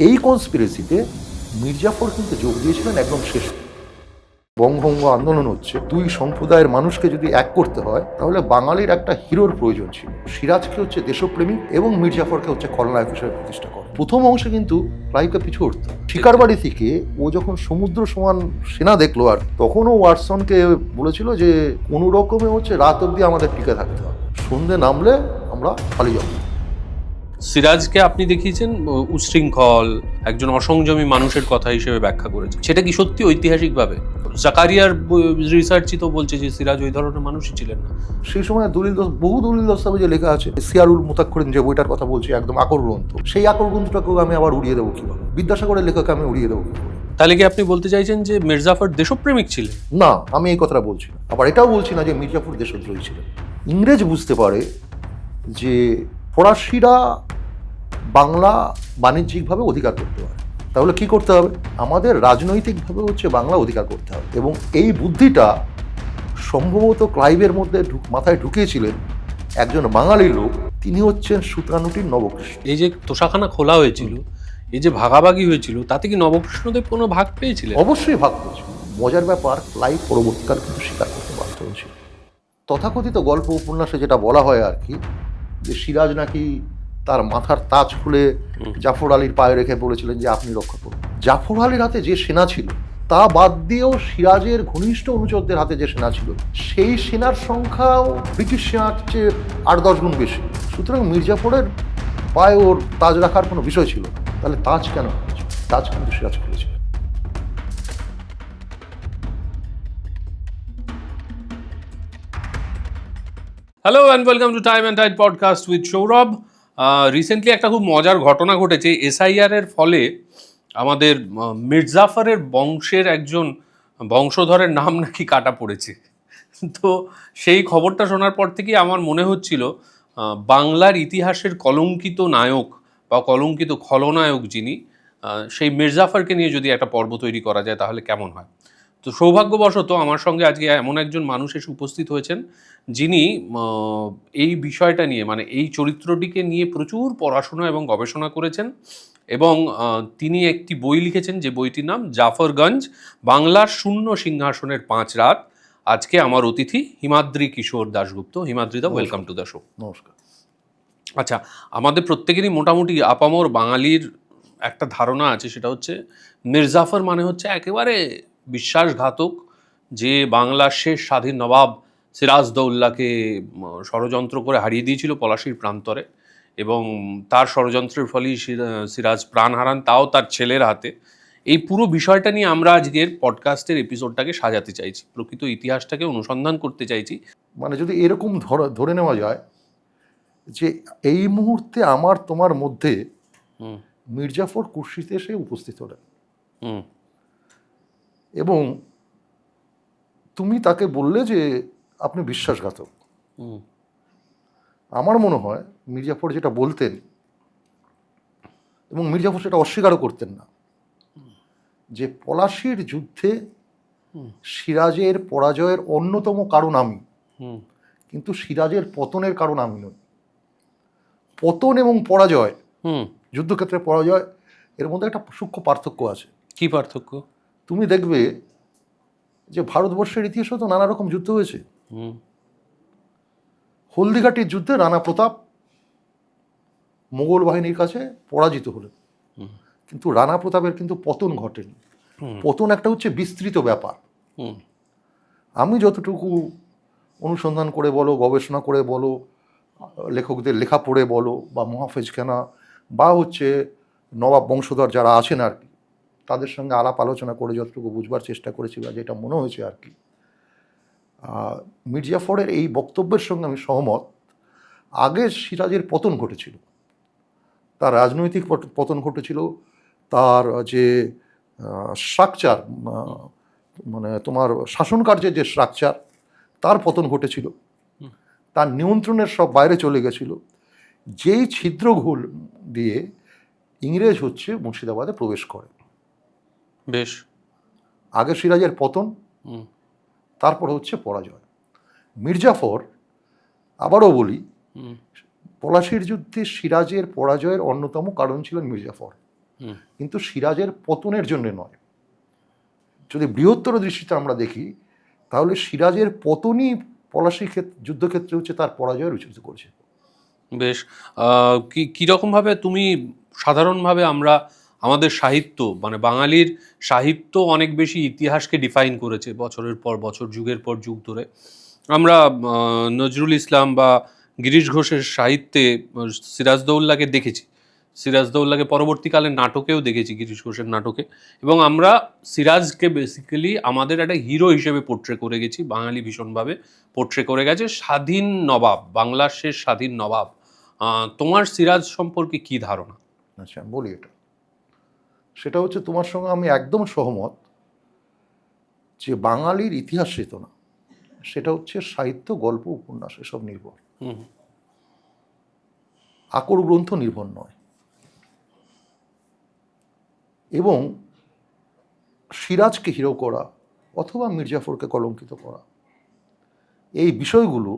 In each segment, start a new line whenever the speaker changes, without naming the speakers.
এই কনস্পিরেসিতে মির্জাফর কিন্তু যোগ দিয়েছিলেন একদম শেষ। বঙ্গভঙ্গ আন্দোলন হচ্ছে, দুই সম্প্রদায়ের মানুষকে যদি এক করতে হয় তাহলে বাঙালির একটা হিরোর প্রয়োজন ছিল। সিরাজকে হচ্ছে দেশপ্রেমিক এবং মির্জাফরকে হচ্ছে খলনায়ক হিসেবে প্রতিষ্ঠা করে। প্রথম অংশে কিন্তু ক্লাইভকে পিছু উঠত। শিকারবাড়ি থেকে ও যখন সমুদ্র সমান সেনা দেখলো, আর তখনও ওয়াটসনকে বলেছিল যে কোনো রকমে হচ্ছে রাত অব্দি আমাদের টিকে থাকতে হবে, সন্ধ্যে নামলে আমরা পালিয়ে যাবো।
সিরাজকে আপনি দেখিয়েছেন উচ্ছৃঙ্খল একজন অসংযমী মানুষের কথা হিসেবে ব্যাখ্যা করেছেন। সেটা কি সত্যি ঐতিহাসিকভাবে? জাকারিয়ার রিসার্চই তো বলছে যে সিরাজ ওই ধরনের মানুষই ছিলেন না।
সেই সময় বহু দলিল দস্তাবেজে লেখা আছে। সিয়ারুল মুতাক্ষরিন যে বইটার কথা বলছি, একদম আকর গ্রন্থ, সেই আকর গ্রন্থটাকেও আমি আবার উড়িয়ে দেবো কিভাবে? বিদ্যাসাগরের লেখক আমি উড়িয়ে দেবো কিভাবে?
তাহলে কি আপনি বলতে চাইছেন যে মির্জাফর দেশপ্রেমিক ছিলেন?
না, আমি এই কথাটা বলছি না। আবার এটাও বলছি না যে মির্জাফর দেশদ্রোহী ছিলেন। ইংরেজ বুঝতে পারে যে ফরাসিরা বাংলা বাণিজ্যিকভাবে অধিকার করতে পারে, তাহলে কি করতে হবে? আমাদের রাজনৈতিকভাবে হচ্ছে বাংলা অধিকার করতে হবে। এবং এই বুদ্ধিটা সম্ভবত ক্লাইভের মধ্যে মাথায় ঢুকিয়েছিলেন একজন বাঙালি লোক, তিনি হচ্ছেন সুতানুটির নবকৃষ্ণ।
এই যে তোষাখানা খোলা হয়েছিল, এই যে ভাগাভাগি হয়েছিল, তাতে কি নবকৃষ্ণদেব কোনো ভাগ পেয়েছিলেন?
অবশ্যই ভাগ পেয়েছিল। মজার ব্যাপার, ক্লাইভ পরবর্তীকাল কিন্তু স্বীকার করতে বাধ্য হয়েছিল। তথাকথিত গল্প উপন্যাসে যেটা বলা হয় আর কি, যে সিরাজ নাকি তার মাথার তাজ খুলে জাফর আলীর পায়ে রেখে বলেছিলেন যে আপনি রক্ষা করুন। জাফর আলীর হাতে যে সেনা ছিল তা বাদ দিয়েও সিরাজের ঘনিষ্ঠ অনুচরদের হাতে যে সেনা ছিল, সেই সেনার সংখ্যাও ব্রিটিশ সেনার চেয়ে 8-10 গুণ বেশি। সুতরাং মির্জাফরের পায়ে ওর তাজ রাখার কোনো বিষয় ছিল না। তাহলে তাজ কেন? তাজ কিন্তু সিরাজ খুলেছিল।
Hello and welcome to Time and Tide podcast with Sourav. Recently একটা খুব মজার ঘটনা ঘটেছে। এসআইআর এর ফলে আমাদের মির্জাফরের বংশের একজন বংশধরের নাম নাকি কাটা পড়েছে। তো সেই খবরটা শোনার পর থেকেই আমার মনে হচ্ছিল বাংলার ইতিহাসের কলঙ্কিত নায়ক বা কলঙ্কিত খলনায়ক যিনি, সেই মির্জাফরকে নিয়ে যদি একটা পর্ব তৈরি করা যায় তাহলে কেমন হয়। তো সৌভাগ্যবশত আমার সঙ্গে আজকে এমন একজন মানুষ এসে উপস্থিত হয়েছেন যিনি এই বিষয়টা নিয়ে, মানে এই চরিত্রটিকে নিয়ে প্রচুর পড়াশোনা এবং গবেষণা করেছেন, এবং তিনি একটি বই লিখেছেন যে বইটির নাম জাফরগঞ্জ, বাংলার শূন্য সিংহাসনের 5 রাত। আজকে আমার অতিথি হিমাদ্রি কিশোর দাশগুপ্ত। হিমাদ্রিদা, ওয়েলকাম টু দ্য শো।
নমস্কার।
আচ্ছা, আমাদের প্রত্যেকেরই মোটামুটি আপামর বাঙালির একটা ধারণা আছে, সেটা হচ্ছে মির্জাফর মানে হচ্ছে একেবারে বিশ্বাসঘাতক, যে বাংলার শেষ স্বাধীন নবাব সিরাজদৌল্লাকে ষড়যন্ত্র করে হারিয়ে দিয়েছিল পলাশীর প্রান্তরে, এবং তার ষড়যন্ত্রের ফলেই সিরাজ প্রাণ হারান, তাও তার ছেলের হাতে। এই পুরো বিষয়টা নিয়ে আমরা আজকের পডকাস্টের এপিসোডটাকে সাজাতে চাইছি, প্রকৃত ইতিহাসটাকে অনুসন্ধান করতে চাইছি।
মানে যদি এরকম ধরে নেওয়া যায় যে এই মুহূর্তে আমার তোমার মধ্যে মির্জাফর কুর্সিতে এসে উপস্থিত হলেন এবং তুমি তাকে বললে যে আপনি বিশ্বাসঘাতক। আমার মনে হয় মির্জাফর যেটা বলতেন, এবং মির্জাফর সেটা অস্বীকারও করতেন না, যে পলাশীর যুদ্ধে সিরাজের পরাজয়ের অন্যতম কারণ আমি, কিন্তু সিরাজের পতনের কারণ আমি নই। পতন এবং পরাজয়, যুদ্ধক্ষেত্রে পরাজয়, এর মধ্যে একটা সূক্ষ্ম পার্থক্য আছে।
কি পার্থক্য?
তুমি দেখবে যে ভারতবর্ষের ইতিহাসে তো নানা রকম যুদ্ধ হয়েছে। হলদিঘাটির যুদ্ধে রানা প্রতাপ মোগল বাহিনীর কাছে পরাজিত হলেন, কিন্তু রানা প্রতাপের কিন্তু পতন ঘটেনি। পতন একটা হচ্ছে বিস্তৃত ব্যাপার। আমি যতটুকু অনুসন্ধান করে বলো, গবেষণা করে বলো, লেখকদের লেখা পড়ে বলো, বা মহাফেজ খানা বা হচ্ছে নবাব বংশধর যারা আছেন আর কি, তাদের সঙ্গে আলাপ আলোচনা করে যতটুকু বুঝবার চেষ্টা করেছি বা যেটা মনে হয়েছে আর কি, মির্জাফরের এই বক্তব্যের সঙ্গে আমি সহমত। আগে সিরাজের পতন ঘটেছিল, তার রাজনৈতিক পতন ঘটেছিল, তার যে স্ট্রাকচার, মানে তোমার শাসন কার্যের যে স্ট্রাকচার, তার পতন ঘটেছিল, তার নিয়ন্ত্রণের সব বাইরে চলে গেছিল। যেই ছিদ্রঘুল দিয়ে ইংরেজ হচ্ছে মুর্শিদাবাদে প্রবেশ করে।
বেশ,
আগে সিরাজের পতন, তারপর হচ্ছে পরাজয়। মির্জাফর, আবারও বলি, পলাশীর যুদ্ধে সিরাজের পরাজয়ের অন্যতম কারণ ছিলেন মির্জাফর।
হুম।
কিন্তু সিরাজের পতনের জন্য নয়। যদি বৃহত্তর দৃষ্টিতে আমরা দেখি তাহলে সিরাজের পতনই পলাশী যুদ্ধক্ষেত্রে হচ্ছে তার পরাজয়ের উচিত করেছে।
বেশ। কীরকমভাবে তুমি সাধারণভাবে আমরা আমাদের সাহিত্য মানে বাঙালির সাহিত্য অনেক বেশি ইতিহাসকে ডিফাইন করেছে বছরের পর বছর, যুগের পর যুগ ধরে। আমরা নজরুল ইসলাম বা গিরিশ ঘোষের সাহিত্যে সিরাজদৌল্লাকে দেখেছি, সিরাজদৌল্লাকে পরবর্তীকালে নাটকেও দেখেছি, গিরিশ ঘোষের নাটকে। এবং আমরা সিরাজকে বেসিক্যালি আমাদের একটা হিরো হিসেবে পোট্রে করে গেছি, বাঙালি ভীষণভাবে পোট্রে করে গেছে, স্বাধীন নবাব, বাংলার শেষ স্বাধীন নবাব। তোমার সিরাজ সম্পর্কে কি ধারণা?
আচ্ছা, বলি এটা, সেটা হচ্ছে তোমার সঙ্গে আমি একদম সহমত যে বাঙালির ইতিহাস চেতনা সেটা হচ্ছে সাহিত্য, গল্প, উপন্যাস এসব নির্ভর, আকর গ্রন্থ নির্ভর নয়। এবং সিরাজকে হিরো করা অথবা মির্জাফরকে কলঙ্কিত করা, এই বিষয়গুলো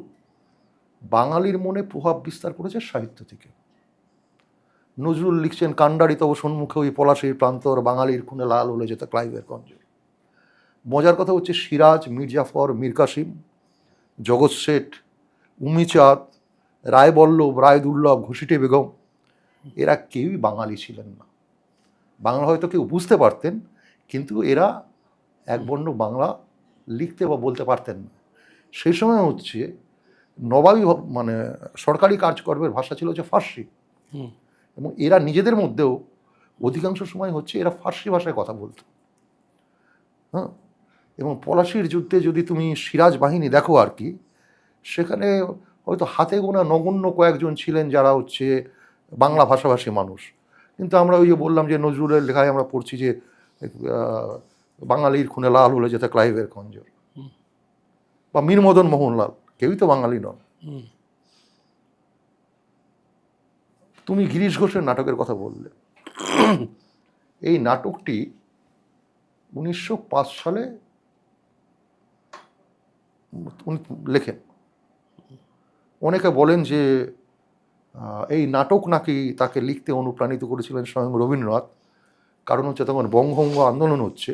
বাঙালির মনে প্রভাব বিস্তার করেছে সাহিত্য থেকে। নজরুল লিখছেন, কাণ্ডারি তব সম্মুখে ওই পলাশীর প্রান্তর, বাঙালির খুনে লাল হলে যেত ক্লাইভের কঞ্জর। মজার কথা হচ্ছে সিরাজ, মির্জাফর, মীর কাসিম, জগৎ শেঠ, উমিচাঁদ, রায়বল্লভ, রায়দুর্লভ, ঘসিটে বেগম, এরা কেউই বাঙালি ছিলেন না। বাংলা হয়তো কেউ বুঝতে পারতেন, কিন্তু এরা একবর্ণ বাংলা লিখতে বা বলতে পারতেন না। সেই সময় হচ্ছে নবাবী মানে সরকারি কাজকর্মের ভাষা ছিল হচ্ছে ফার্সি, এবং এরা নিজেদের মধ্যেও অধিকাংশ সময় হচ্ছে এরা ফার্সি ভাষায় কথা বলতো। হ্যাঁ, এবং পলাশীর যুদ্ধে যদি তুমি সিরাজ বাহিনী দেখো আর কি, সেখানে হয়তো হাতে গোনা নগণ্য কয়েকজন ছিলেন যারা হচ্ছে বাংলা ভাষাভাষী মানুষ। কিন্তু আমরা ওই যে বললাম যে নজরুলের লেখায় আমরা পড়ছি যে বাঙালির খুনে লাল হলে যেতে ক্লাইভের খঞ্জর, বা মীর মদন মোহনলাল, কেউই তো বাঙালি নন। তুমি গিরিশ ঘোষের নাটকের কথা বললে, এই নাটকটি 1905 সালে উনি লেখেন। অনেকে বলেন যে এই নাটক নাকি তাকে লিখতে অনুপ্রাণিত করেছিলেন স্বয়ং রবীন্দ্রনাথ, কারণ হচ্ছে তখন বঙ্গভঙ্গ আন্দোলন হচ্ছে।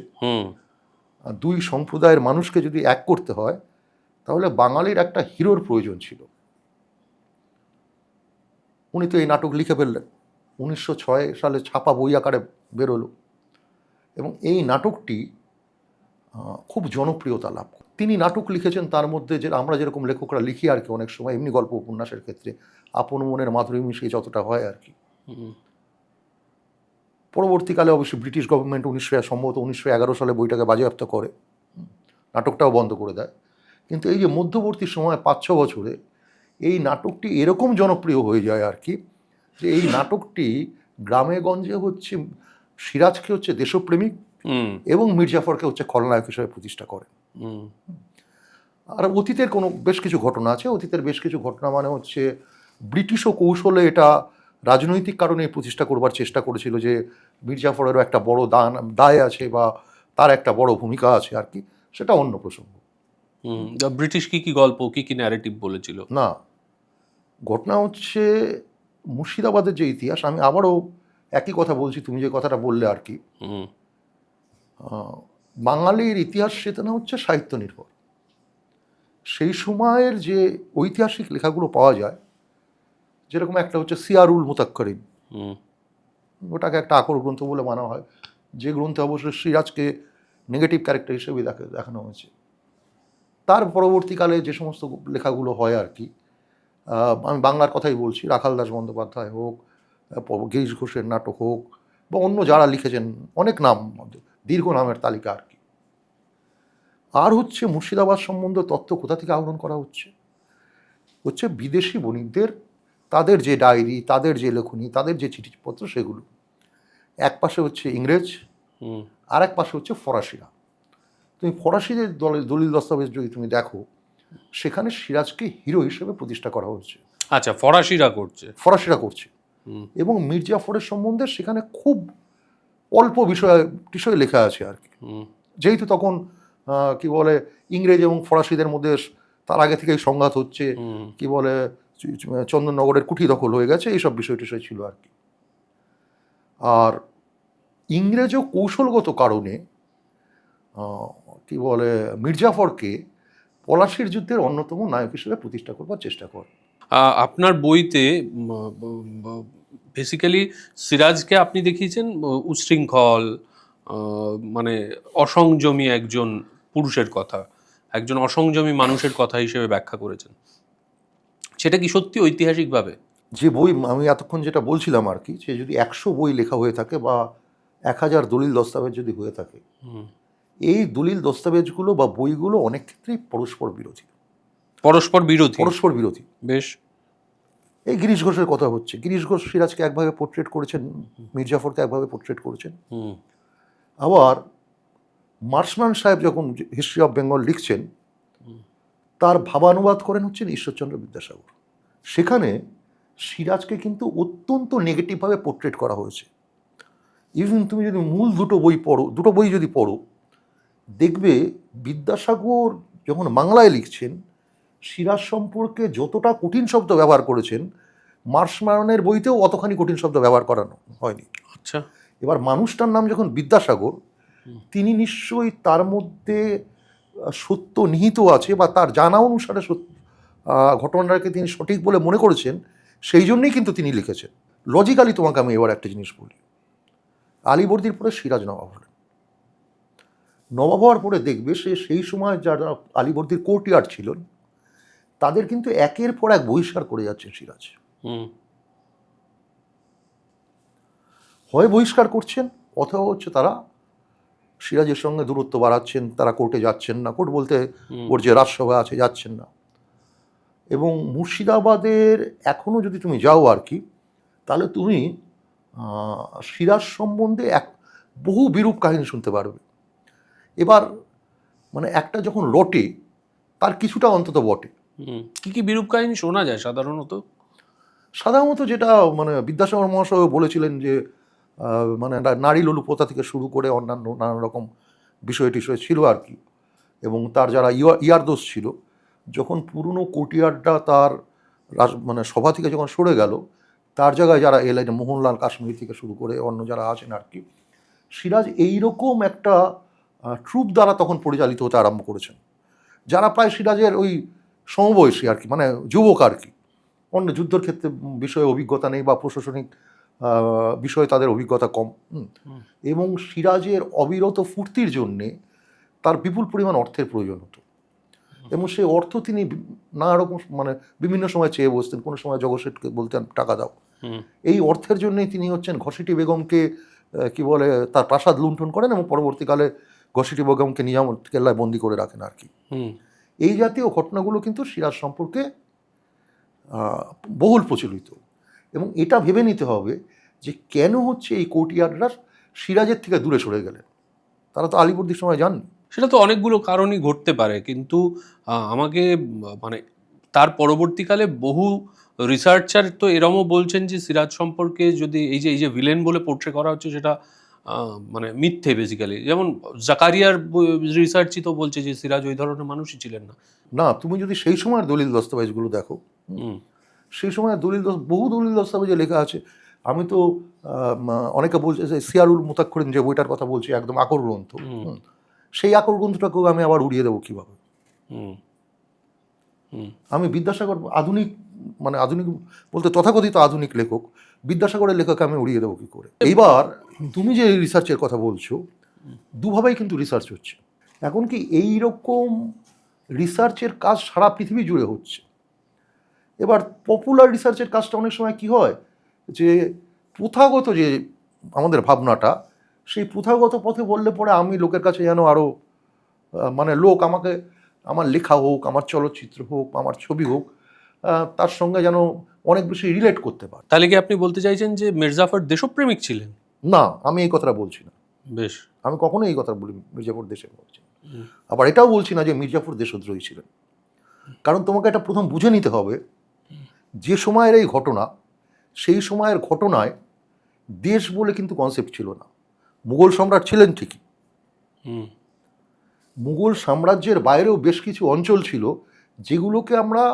দুই সম্প্রদায়ের মানুষকে যদি এক করতে হয় তাহলে বাঙালির একটা হিরোর প্রয়োজন ছিল। উনি তো এই নাটক লিখে ফেললেন, 1906 সালে ছাপা বই আকারে বেরোলো, এবং এই নাটকটি খুব জনপ্রিয়তা লাভ করে। তিনি নাটক লিখেছেন, তার মধ্যে যে আমরা যেরকম লেখকরা লিখি আর কি অনেক সময়, এমনি গল্প উপন্যাসের ক্ষেত্রে আপন মনের মাধুরী মিশিয়ে যতটা হয় আর কি। পরবর্তীকালে অবশ্যই ব্রিটিশ গভর্নমেন্ট সম্ভবত 1911 সালে বইটাকে বাজেয়াপ্ত করে, নাটকটাও বন্ধ করে দেয়। কিন্তু এই যে মধ্যবর্তী সময় 5-6 বছরে এই নাটকটি এরকম জনপ্রিয় হয়ে যায় আর কি, যে এই নাটকটি গ্রামে গঞ্জে হচ্ছে সিরাজকে হচ্ছে দেশপ্রেমিক এবং মির্জাফরকে হচ্ছে খলনায়ক হিসেবে প্রতিষ্ঠা করে। আর অতীতের কোনো বেশ কিছু ঘটনা আছে। অতীতের বেশ কিছু ঘটনা মানে হচ্ছে ব্রিটিশ ও কৌশলে এটা রাজনৈতিক কারণে প্রতিষ্ঠা করবার চেষ্টা করেছিল যে মির্জাফরেরও একটা বড় দায় আছে বা তার একটা বড় ভূমিকা আছে আর কি, সেটা অন্য প্রসঙ্গ।
ব্রিটিশ কি গল্প, কি ন্যারেটিভ বলেছিল? না,
ঘটনা হচ্ছে মুর্শিদাবাদের যে ইতিহাস, আমি আবারও একই কথা বলছি তুমি যে কথাটা বললে আর কি, বাঙালির ইতিহাস চেতনা হচ্ছে সাহিত্য নির্ভর। সেই সময়ের যে ঐতিহাসিক লেখাগুলো পাওয়া যায়, যেরকম একটা হচ্ছে সিয়ারুল মুতাক্কারিন, ওটাকে একটা আকর গ্রন্থ বলে মানা হয়, যে গ্রন্থে অবশ্যই সিরাজকে নেগেটিভ ক্যারেক্টার হিসেবে দেখানো হয়েছে। তার পরবর্তীকালে যে সমস্ত লেখাগুলো হয় আর কি, আমি বাংলার কথাই বলছি, রাখাল দাস বন্দ্যোপাধ্যায় হোক, গিরিশ ঘোষের নাটক হোক, বা অন্য যারা লিখেছেন, অনেক নাম, দীর্ঘ নামের তালিকা আর কি। আর হচ্ছে মুর্শিদাবাদ সম্বন্ধে তথ্য কোথা থেকে আহরণ করা হচ্ছে বিদেশি বণিকদের, তাদের যে ডায়েরি, তাদের যে লেখনী, তাদের যে চিঠিপত্র, সেগুলো। এক পাশে হচ্ছে ইংরেজ, আর এক পাশে হচ্ছে ফরাসিরা। তুমি ফরাসিদের দলিল দস্তাবেজ যদি তুমি দেখো, সেখানে সিরাজকে হিরো হিসেবে প্রতিষ্ঠা করা হয়েছে।
আচ্ছা, ফরাসিরা করছে।
এবং মির্জাফরের সম্বন্ধে সেখানে খুব অল্প বিষয় লেখা আছে আর কি, যেহেতু তখন কি বলে ইংরেজ এবং ফরাসিদের মধ্যে তার আগে থেকেই সংঘাত হচ্ছে, কি বলে চন্দননগরের কুঠি দখল হয়ে গেছে, এইসব বিষয় ছিল আর কি। আর ইংরেজ ও কৌশলগত কারণে কি বলে মির্জাফরকে পলাশির যুদ্ধের অন্যতম নায়ক হিসেবে প্রতিষ্ঠা করবার চেষ্টা করে।
আপনার বইতে বেসিক্যালি সিরাজকে আপনি দেখিয়েছেন উচ্ছৃঙ্খল, মানে অসংযমী একজন পুরুষের কথা, একজন অসংযমী মানুষের কথা হিসেবে ব্যাখ্যা করেছেন। সেটা কি সত্যি ঐতিহাসিকভাবে?
যে বই আমি এতক্ষণ যেটা বলছিলাম আর কি, যে যদি 100 বই লেখা হয়ে থাকে বা 1000 দলিল দস্তাবেজ যদি হয়ে থাকে, এই দলিল দস্তাবেজগুলো বা বইগুলো অনেক ক্ষেত্রেই পরস্পর বিরোধী।
পরস্পর বিরোধী?
পরস্পর বিরোধী।
বেশ।
এই গিরিশ ঘোষের কথা হচ্ছে, গিরিশ ঘোষ সিরাজকে একভাবে পোর্ট্রেট করেছেন, মির্জাফরকে একভাবে পোর্ট্রেট করেছেন। আবার মার্শম্যান সাহেব যখন হিস্ট্রি অফ বেঙ্গল লিখছেন, তার ভাবানুবাদ করেন হচ্ছেন ঈশ্বরচন্দ্র বিদ্যাসাগর। সেখানে সিরাজকে কিন্তু অত্যন্ত নেগেটিভভাবে পোর্ট্রেট করা হয়েছে। ইভেন তুমি যদি মূল দুটো বই যদি পড়ো, দেখবে বিদ্যাসাগর যখন বাংলায় লিখছেন সিরাজ সম্পর্কে যতটা কঠিন শব্দ ব্যবহার করেছেন, মার্শম্যানের বইতেও অতখানি কঠিন শব্দ ব্যবহার করানো হয়নি।
আচ্ছা।
এবার মানুষটার নাম যখন বিদ্যাসাগর, তিনি নিশ্চয়ই তার মধ্যে সত্য নিহিত আছে বা তার জানা অনুসারে ঘটনাটাকে তিনি সঠিক বলে মনে করেছেন, সেই জন্যই কিন্তু তিনি লিখেছেন। লজিক্যালি তোমাকে আমি এবার একটা জিনিস বলি, আলীবর্দীর পরে সিরাজ নবাব হলেন। নবাব হওয়ার পরে দেখবে সেই সময় যারা আলীবর্দীর কোর্টিয়ার্ড ছিলেন তাদের কিন্তু একের পর এক বহিষ্কার করে যাচ্ছেন সিরাজ। হয় বহিষ্কার করছেন, অথবা হচ্ছে তারা সিরাজের সঙ্গে দূরত্ব বাড়াচ্ছেন, তারা কোর্টে যাচ্ছেন না, কোর্ট বলতে ওর যে রাজসভা আছে যাচ্ছেন না। এবং মুর্শিদাবাদের এখনও যদি তুমি যাও আর কি, তাহলে তুমি সিরাজ সম্বন্ধে বহু বিরূপ কাহিনী শুনতে পারবে। এবার মানে একটা যখন রটে তার কিছুটা অন্তত বটে।
কি কি বিরূপ কাহিনী শোনা যায় সাধারণত?
যেটা মানে বিদ্যাসাগর মহাশয় বলেছিলেন যে মানে নারী লোলুপতা থেকে শুরু করে অন্যান্য নানান রকম বিষয় টিষয় ছিল আর কি। এবং তার যারা ইয়ারদোষ ছিল, যখন পুরনো কোর্টিয়ার্ডটা তার মানে সভা থেকে যখন সরে গেল, তার জায়গায় যারা এলেন, মোহনলাল কাশ্মীর থেকে শুরু করে অন্য যারা আছেন আর কি, সিরাজ এইরকম একটা ট্রুপ দ্বারা তখন পরিচালিত হতে আরম্ভ করেছেন, যারা প্রায় সিরাজের ওই সমবয়সী আর কি, মানে যুবক আর কি। অন্য যুদ্ধের ক্ষেত্রে বিষয়ে অভিজ্ঞতা নেই বা প্রশাসনিক বিষয়ে তাদের অভিজ্ঞতা কম। এবং সিরাজের অবিরত ফুর্তির জন্যে তার বিপুল পরিমাণ অর্থের প্রয়োজন হতো, এবং সেই অর্থ তিনি নানা রকম মানে বিভিন্ন সময় চেয়ে বসতেন। কোনো সময় জগৎ বলতেন টাকা দাও। এই অর্থের জন্যই তিনি হচ্ছেন ঘসিটি বেগমকে কি বলে তার প্রাসাদ লুণ্ঠন করেন, এবং পরবর্তীকালে ঘসিটি বেগমকে নিজাম কেল্লায় বন্দি করে রাখেন আর কি। এই জাতীয় ঘটনাগুলো কিন্তু সিরাজ সম্পর্কে বহুল প্রচলিত। এবং এটা ভেবে নিতে হবে যে কেন হচ্ছে এই কোর্টিয়ার্ডরা সিরাজের থেকে দূরে সরে গেলেন, তারা তো আলীবর্দীর সময় যাননি।
সেটা তো অনেকগুলো কারণই ঘটতে পারে, কিন্তু আমাকে মানে তার পরবর্তীকালে বহু রিসার্চার তো এরমও বলছেন যে সিরাজ সম্পর্কে যদি এই যে ভিলেন বলে পোর্ট্রে করা হচ্ছে সেটা মানে মিথ্যে বেসিক্যালি। যেমন জাকারিয়ার রিসার্চই তো বলছে যে সিরাজ ওই ধরনের মানুষই ছিলেন না।
না, তুমি যদি সেই সময়ের দলিল দস্তাবেজগুলো দেখো, সেই সময় বহু দলিল দস্তাবেজে লেখা আছে। আমি তো অনেকে বলছে যে সিয়ারুল মুতাক্ষরিন যে বইটার কথা বলছি, একদম আকর গ্রন্থ, সেই আকর গ্রন্থটাকেও আমি আবার উড়িয়ে দেবো কীভাবে? আমি বিদ্যাসাগর আধুনিক বলতে তথাকথিত আধুনিক লেখক, বিদ্যাসাগরের লেখককে আমি উড়িয়ে দেবো কী করে? এইবার তুমি যে রিসার্চের কথা বলছো, দুভাবেই কিন্তু রিসার্চ হচ্ছে এখন। কি এইরকম রিসার্চের কাজ সারা পৃথিবী জুড়ে হচ্ছে। এবার পপুলার রিসার্চের কাজটা অনেক সময় কি হয়, যে প্রথাগত যে আমাদের ভাবনাটা, সেই প্রথাগত পথে বললে পরে আমি লোকের কাছে যেন আরও মানে লোক আমাকে, আমার লেখা হোক, আমার চলচ্চিত্র হোক, আমার ছবি হোক, তার সঙ্গে যেন অনেক বেশি রিলেট করতে পারে।
তাহলে কি আপনি বলতে চাইছেন যে মির্জাফর দেশপ্রেমিক ছিলেন?
না, আমি এই কথাটা বলছি না।
বেশ,
আমি কখনোই এই কথা বলি মির্জাফর দেশের বলছি। আবার এটাও বলছি না যে মির্জাফর দেশদ্রোহী ছিলেন। কারণ তোমাকে এটা প্রথম বুঝে নিতে হবে, যে সময়ের এই ঘটনা, সেই সময়ের ঘটনায় দেশ বলে কিন্তু কনসেপ্ট ছিল না। মুঘল সম্রাট ছিলেন ঠিকই, মুঘল সাম্রাজ্যের বাইরেও বেশ কিছু অঞ্চল ছিল যেগুলোকে আমরা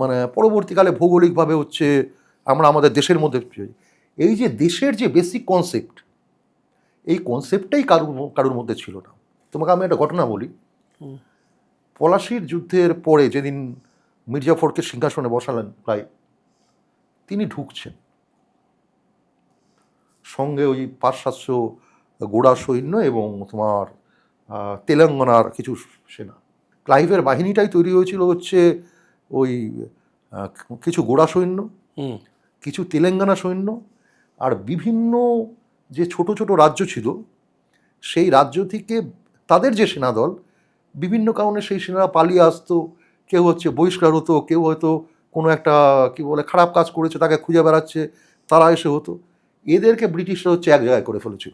মানে পরবর্তীকালে ভৌগোলিকভাবে হচ্ছে আমরা আমাদের দেশের মধ্যে, এই যে দেশের যে বেসিক কনসেপ্ট, এই কনসেপ্টটাই কারোর মধ্যে ছিল না। তোমাকে আমি একটা ঘটনা বলি। পলাশির যুদ্ধের পরে যেদিন মির্জাফরকে সিংহাসনে বসালেন ক্লাইভ, তিনি ঢুকছেন, সঙ্গে ওই 500-700 গোড়া সৈন্য এবং তোমার তেলেঙ্গানার কিছু সেনা। ক্লাইভের বাহিনীটাই তৈরি হয়েছিল হচ্ছে ওই কিছু গোড়া সৈন্য, কিছু তেলেঙ্গানা সৈন্য, আর বিভিন্ন যে ছোট ছোট রাজ্য ছিল সেই রাজ্য থেকে তাদের যে সেনাদল, বিভিন্ন কারণে সেই সেনারা পালিয়ে আসতো, কেউ হচ্ছে বহিষ্কার হতো, কেউ হয়তো কোনো একটা কি বলে খারাপ কাজ করেছে তাকে খুঁজে বেড়াচ্ছে, তারা এসে হতো। এদেরকে ব্রিটিশরা হচ্ছে এক জায়গায় করে ফেলেছিল।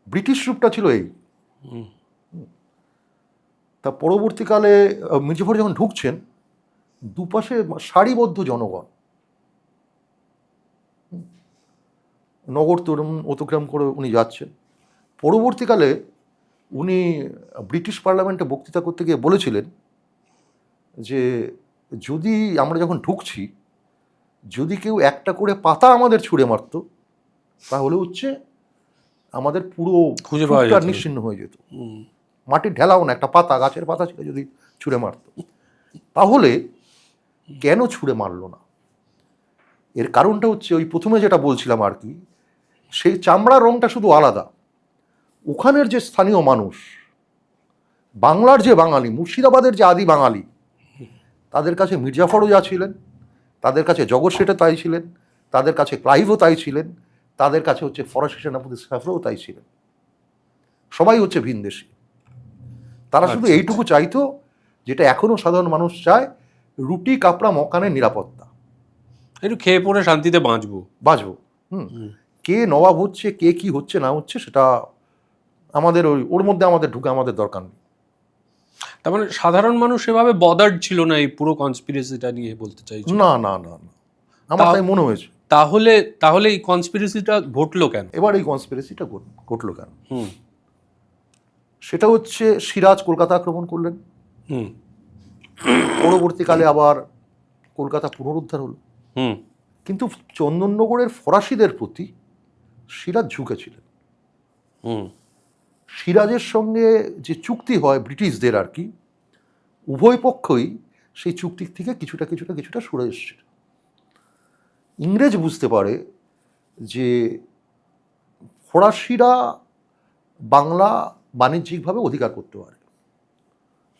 ব্রিটিশ রূপটা ছিল এই। তা পরবর্তীকালে মির্জাফর যখন ঢুকছেন, দুপাশে সারিবদ্ধ জনগণ নগর তরুণ অতিক্রম করে উনি যাচ্ছেন। পরবর্তীকালে উনি ব্রিটিশ পার্লামেন্টে বক্তৃতা করতে গিয়ে বলেছিলেন যে যদি আমরা যখন ঢুকছি, যদি কেউ একটা করে পাতা আমাদের ছুঁড়ে মারত, তাহলে হচ্ছে আমাদের পুরো খুঁজে নিশ্চিহ্ন হয়ে যেত। মাটির ঢেলাও না, একটা পাতা, গাছের পাতা ছিল, যদি ছুঁড়ে মারত। তাহলে কেন ছুঁড়ে মারল না? এর কারণটা হচ্ছে ওই প্রথমে যেটা বলছিলাম আর কি, সেই চামড়ার রঙটা শুধু আলাদা। ওখানের যে স্থানীয় মানুষ, বাংলার যে বাঙালি, মুর্শিদাবাদের যে আদি বাঙালি, তাদের কাছে মির্জাফরও যা ছিলেন, তাদের কাছে জগৎ শেঠও তাই ছিলেন, তাদের কাছে ক্লাইভও তাই ছিলেন, তাদের কাছে হচ্ছে ফরাসি সেনাপতি সাফরও তাই ছিলেন। সবাই হচ্ছে ভিনদেশী। তারা শুধু এইটুকু চাইতো, যেটা এখনো সাধারণ মানুষ চায়, রুটি কাপড়া মকানের নিরাপত্তা,
একটু খেয়ে পড়ে শান্তিতে বাঁচবো।
কে নবাব হচ্ছে, কে কি হচ্ছে না হচ্ছে, সেটা আমাদের ওর মধ্যে আমাদের ঢুকে আমাদের দরকার নেই।
তার মানে সাধারণ মানুষ সেভাবে বদার্ড ছিল না এই পুরো কনস্পিরেসিটা নিয়ে, বলতে চাইছি?
না না না না, আমার তাই মনে হয়েছে।
তাহলে এই কনস্পিরেসিটা ঘটলো কেন?
এবার এই কনস্পিরেসিটা ঘটলো কেন? সেটা হচ্ছে সিরাজ কলকাতা আক্রমণ করলেন, পরবর্তীকালে আবার কলকাতা পুনরুদ্ধার হলো। কিন্তু চন্দননগরের ফরাসিদের প্রতি সিরাজ ঝুঁকেছিলেন। সিরাজের সঙ্গে যে চুক্তি হয় ব্রিটিশদের আর কি, উভয় পক্ষই সেই চুক্তি থেকে কিছুটা সরে এসেছিল। ইংরেজ বুঝতে পারে যে ফরাসিরা বাংলা বাণিজ্যিকভাবে অধিকার করতে পারে,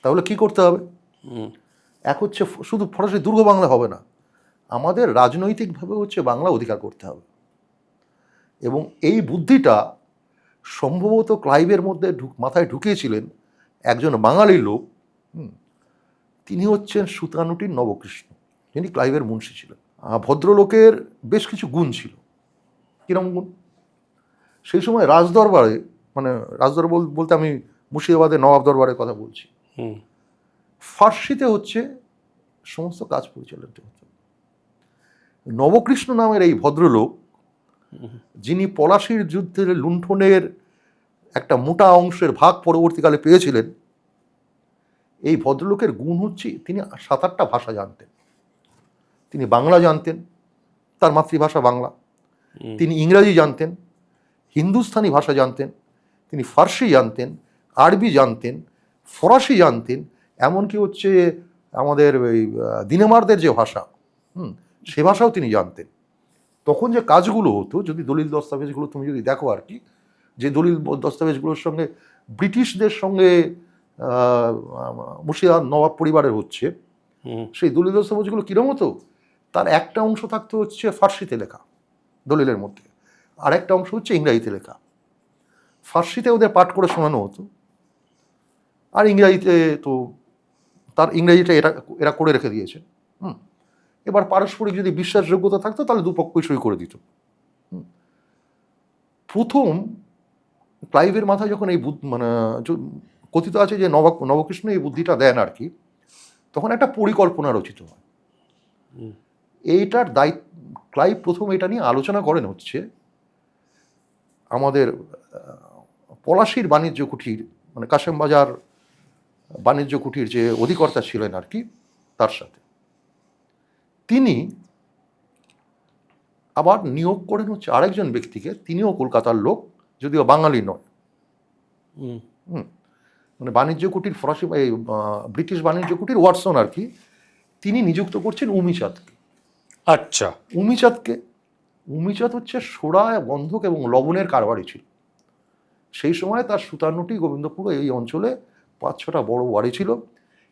তাহলে কি করতে হবে? এক হচ্ছে শুধু ফরাসি দুর্গ বাংলা হবে না, আমাদের রাজনৈতিকভাবে হচ্ছে বাংলা অধিকার করতে হবে। এবং এই বুদ্ধিটা সম্ভবত ক্লাইভের মধ্যে মাথায় ঢুকিয়েছিলেন একজন বাঙালি লোক, তিনি হচ্ছেন সুতানুটির নবকৃষ্ণ, যিনি ক্লাইভের মুন্সি ছিলেন। ভদ্রলোকের বেশ কিছু গুণ ছিল। কিরম গুণ? সেই সময় রাজদরবারে, মানে রাজদরবার বলতে আমি মুর্শিদাবাদের নবাব দরবারের কথা বলছি, ফার্সিতে হচ্ছে সমস্ত কাজ পরিচালিত হতো। নবকৃষ্ণ নামের এই ভদ্রলোক, যিনি পলাশির যুদ্ধের লুণ্ঠনের একটা মোটা অংশের ভাগ পরবর্তীকালে পেয়েছিলেন, এই ভদ্রলোকের গুণ হচ্ছে তিনি 7-8টা ভাষা জানতেন। তিনি বাংলা জানতেন, তার মাতৃভাষা বাংলা, তিনি ইংরাজি জানতেন, হিন্দুস্তানি ভাষা জানতেন, তিনি ফার্সি জানতেন, আরবি জানতেন, ফরাসি জানতেন, এমনকি হচ্ছে আমাদের ওই দিনেমারদের যে ভাষা, সে ভাষাও তিনি জানতেন। তখন যে কাজগুলো হতো, যদি দলিল দস্তাবেজগুলো তুমি যদি দেখো আর কি, যে দলিল দস্তাবেজগুলোর সঙ্গে ব্রিটিশদের সঙ্গে মুর্শিদাবাদ নবাব পরিবারের হচ্ছে, সেই দলিল দস্তাবেজগুলো কীরকম হতো? তার একটা অংশ থাকতো হচ্ছে ফার্সিতে লেখা দলিলের মধ্যে, আর একটা অংশ হচ্ছে ইংরাজিতে লেখা। ফার্সিতে ওদের পাঠ করে শোনানো হতো, আর ইংরাজিতে তো তার ইংরাজিটা এরা করে রেখে দিয়েছে। এবার পারস্পরিক যদি বিশ্বাসযোগ্যতা থাকতো তাহলে দুপক্ষই সই করে দিত। প্রথম ক্লাইভের মাথায় যখন এই মানে কথিত আছে যে নবকৃষ্ণ এই বুদ্ধিটা দেন আর কি, তখন একটা পরিকল্পনা রচিত হয়। এইটার দায়িত্ব ক্লাইভ প্রথম এটা নিয়ে আলোচনা করেন হচ্ছে আমাদের পলাশির বাণিজ্য কুঠির, মানে কাশেমবাজার বাণিজ্য কুঠির যে অধিকর্তা ছিলেন আর কি, তার সাথে। তিনি আবার নিয়োগ করেন হচ্ছে আরেকজন ব্যক্তিকে, তিনিও কলকাতার লোক, যদিও বাঙালি নয়।
হুম,
মানে বাণিজ্য কুটির ফরাসি ব্রিটিশ বাণিজ্য কুটির ওয়াটসন আর কি, তিনি নিযুক্ত করছেন উমিচাঁদকে।
আচ্ছা।
উমিচাঁদ হচ্ছে সোডা, গন্ধক এবং লবণের কারবারি ছিল। সেই সময় তার 57টি গোবিন্দপুর এই অঞ্চলে 5-6টা বড় বাড়ি ছিল,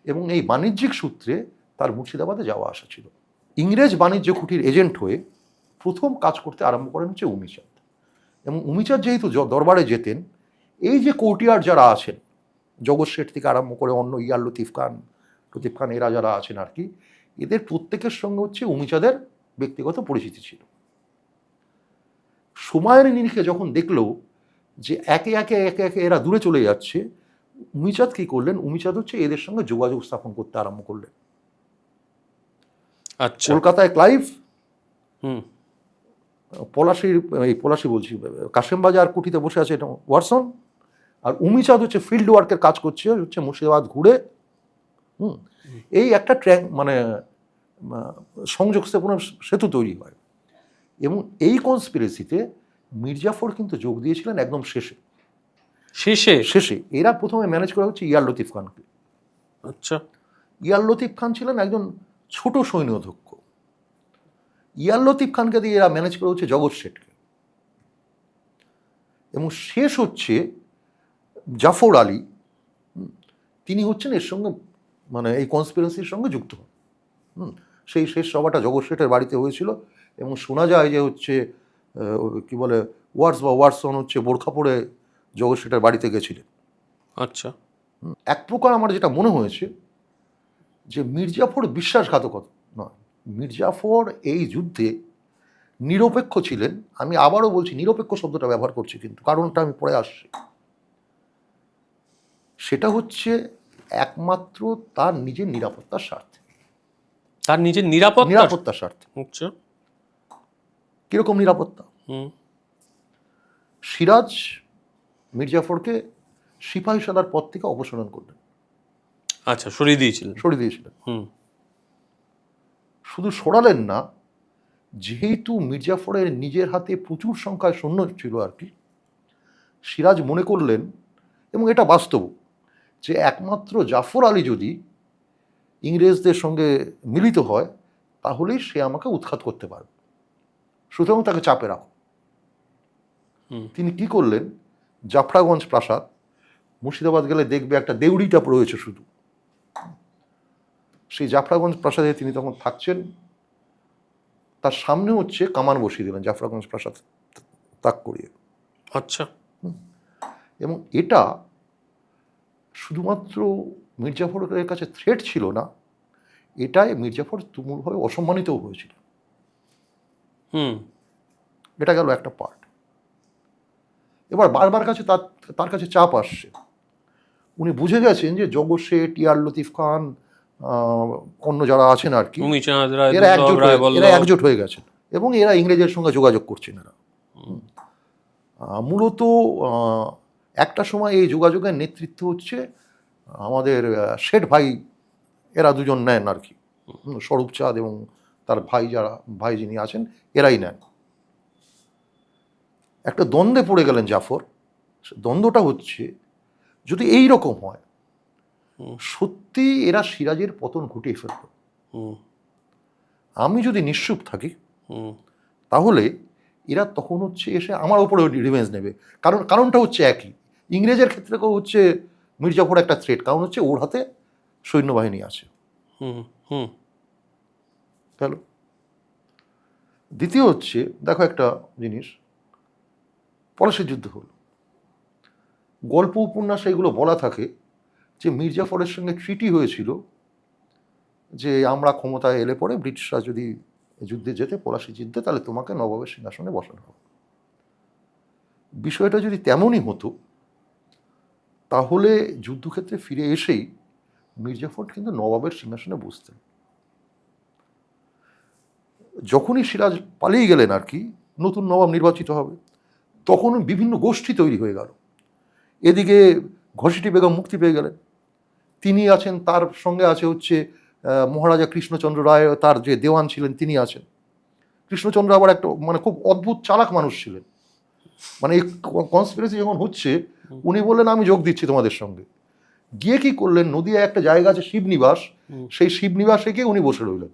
এবং এই বাণিজ্যিক সূত্রে তার মুর্শিদাবাদে যাওয়া আসা ছিল। ইংরেজ বাণিজ্য কুটির এজেন্ট হয়ে প্রথম কাজ করতে আরম্ভ করেন হচ্ছে উমিচাঁদ। এবং উমিচাঁদ যেহেতু দরবারে যেতেন, এই যে কোর্টিয়ার যারা আছেন, জগৎ শেঠ থেকে আরম্ভ করে অন্য লতিফ খান এরা যারা আছেন আর কি, এদের প্রত্যেকের সঙ্গে হচ্ছে উমিচাঁদের ব্যক্তিগত পরিচিতি ছিল। সময়ের নিরিখে যখন দেখলো যে একে একে এরা দূরে চলে যাচ্ছে, উমিচাঁদ কি করলেন? উমিচাঁদ হচ্ছে এদের সঙ্গে যোগাযোগ স্থাপন করতে আরম্ভ করলেন।
আচ্ছা।
কলকাতায় ক্লাইভ,
হুম,
পলাশি বলছি, কাশেমবাজার কুঠিতে বসে আছে এটা ওয়াটসন, আর উমিচাঁদ হচ্ছে ফিল্ড ওয়ার্কের কাজ করছে হচ্ছে মুর্শিদাবাদ ঘুরে। এই একটা সংযোগ স্থাপনের সেতু তৈরি হয়। এবং এই কনস্পিরেসিতে মির্জাফর কিন্তু যোগ দিয়েছিলেন একদম শেষে। এরা প্রথমে ম্যানেজ করা হচ্ছে লতিফ খানকে।
আচ্ছা।
লতিফ খান ছিলেন একজন ছোট সৈন্যধ্যক্ষ। লতিফ খানকে দিয়ে এরা ম্যানেজ করা হচ্ছে জগৎ শেঠকে। এবং শেষ হচ্ছে জাফর আলী, তিনি হচ্ছেন এর সঙ্গে এই কনস্পিরেসির সঙ্গে যুক্ত হন। সেই শেষ সভাটা জগৎ শেঠের বাড়িতে হয়েছিল, এবং শোনা যায় যে হচ্ছে কি বলে ওয়াটসন হচ্ছে বোরখা পরে জগৎ শেঠের বাড়িতে গেছিলেন।
আচ্ছা।
এক প্রকার আমার যেটা মনে হয়েছে যে মির্জাফর বিশ্বাসঘাতকতা নয়, মির্জাফর এই যুদ্ধে নিরপেক্ষ ছিলেন। আমি আবারও বলছি, নিরপেক্ষ শব্দটা ব্যবহার করছি, কিন্তু কারণটা আমি পরে আসছি। সেটা হচ্ছে একমাত্র তার নিজের নিরাপত্তার স্বার্থে।
তার নিজের নিরাপত্তার
স্বার্থে।
আচ্ছা।
কিরকম নিরাপত্তা? সিরাজ মির্জাফরকে সিপাহী সালার পদ থেকে অপসারণ করলেন।
আচ্ছা, সরিয়ে দিয়েছিলেন।
শুধু সরালেন না, যেহেতু মির্জাফরের নিজের হাতে প্রচুর সংখ্যায় সৈন্য ছিল আর কি, সিরাজ মনে করলেন, এবং এটা বাস্তব, যে একমাত্র জাফর আলী যদি ইংরেজদের সঙ্গে মিলিত হয় তাহলেই সে আমাকে উৎখাত করতে পারবে, সুতরাং তাকে চাপে রাখো। তিনি কি করলেন? জাফরাগঞ্জ প্রাসাদ, মুর্শিদাবাদ গেলে দেখবে একটা দেউড়ি টাপ রয়েছে শুধু, সেই জাফরাগঞ্জ প্রাসাদে তিনি তখন থাকছেন। তার সামনে হচ্ছে কামান বসিয়ে দিলেন জাফরাগঞ্জ প্রাসাদ ত্যাগ করিয়ে।
আচ্ছা।
এবং এটা শুধুমাত্র মির্জাফরের কাছে থ্রেট ছিল না, এটাই মির্জাফর তুমুলভাবে অসম্মানিতও হয়েছিল। এটা গেল একটা পার্ট। এবার বারবার তার কাছে চাপ আসছে। উনি বুঝে গেছেন যে জগৎ শেঠ, লতিফ খান, অন্য যারা আছেন আর কি, এরা একজোট হয়ে গেছেন, এবং এরা ইংরেজের সঙ্গে যোগাযোগ করছেন। এরা মূলত একটা সময় এই যোগাযোগের নেতৃত্ব হচ্ছে আমাদের শেঠ ভাই, এরা দুজন নেন আর কি, স্বরূপচাঁদ এবং তার ভাই যিনি আছেন, এরাই নেন। একটা দ্বন্দ্বে পড়ে গেলেন জাফর। দ্বন্দ্বটা হচ্ছে, যদি এই রকম হয়, সত্যি এরা সিরাজের পতন ঘটিয়ে ফেলল, আমি যদি নিশ্চুপ থাকি, তাহলে এরা তখন হচ্ছে এসে আমার ওপরে রিভেঞ্জ নেবে। কারণটা হচ্ছে একই, ইংরেজের ক্ষেত্রে হচ্ছে মির্জাফর একটা থ্রেট, কারণ হচ্ছে ওর হাতে সৈন্যবাহিনী আছে। গেল। দ্বিতীয় হচ্ছে, দেখো একটা জিনিস, পলাশির যুদ্ধ হল, গল্প উপন্যাসে এগুলো বলা থাকে যে মির্জাফরের সঙ্গে ট্রিটি হয়েছিল যে আমরা ক্ষমতায় এলে পরে ব্রিটিশরা যদি যুদ্ধে যেতে, পলাশি জিততে, তাহলে তোমাকে নবাবের সিংহাসনে বসানো হবে। বিষয়টা যদি তেমনই হতো, তাহলে যুদ্ধক্ষেত্রে ফিরে এসেই মির্জাফর কিন্তু নবাবের সিংহাসনে বসতেন। যখনই সিরাজ পালিয়ে গেলেন আর কি, নতুন নবাব নির্বাচিত হবে, তখন বিভিন্ন গোষ্ঠী তৈরি হয়ে গেল। এদিকে ঘসিটি বেগম মুক্তি পেয়ে গেলেন, তিনি আছেন, তার সঙ্গে আছে হচ্ছে মহারাজা কৃষ্ণচন্দ্র রায়, তার যে দেওয়ান ছিলেন তিনি আছেন। কৃষ্ণচন্দ্র আবার একটা মানে খুব অদ্ভুত চালাক মানুষ ছিলেন। মানে এই কনস্পিরেসি যখন হচ্ছে, উনি বললেন আমি যোগ দিচ্ছি তোমাদের সঙ্গে। গিয়ে কি করলেন, নদিয়ায় একটা জায়গা আছে শিবনিবাস, সেই শিবনিবাসে গিয়ে উনি বসে রইলেন।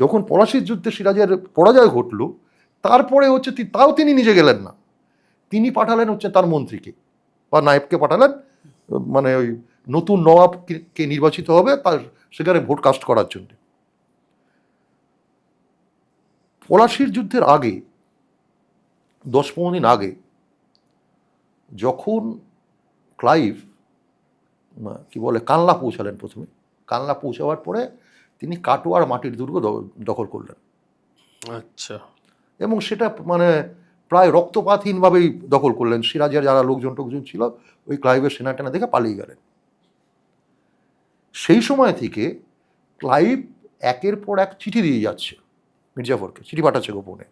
যখন পলাশির যুদ্ধে সিরাজের পরাজয় ঘটল, তারপরে হচ্ছে তাও তিনি নিজে গেলেন না, তিনি পাঠালেন হচ্ছে তার মন্ত্রীকে বা নায়েবকে পাঠালেন, মানে ওই নতুন নবাবকে নির্বাচিত হবে তার সেখানে ভোট কাস্ট করার জন্য। পলাশির যুদ্ধের আগে 10-15 দিন আগে যখন ক্লাইভ কি বলে কানলা পৌঁছালেন, প্রথমে কানলা পৌঁছাবার পরে তিনি কাটোয়ার মাটির দুর্গ দখল করলেন।
আচ্ছা।
এবং সেটা মানে প্রায় রক্তপাতহীনভাবেই দখল করলেন। সিরাজের যারা লোকজন ছিল ওই ক্লাইভের সেনা টেনা দেখে পালিয়ে গেলেন। সেই সময় থেকে ক্লাইভ একের পর এক চিঠি দিয়ে যাচ্ছে মির্জাফরকে, চিঠি পাঠাচ্ছে গোপনে,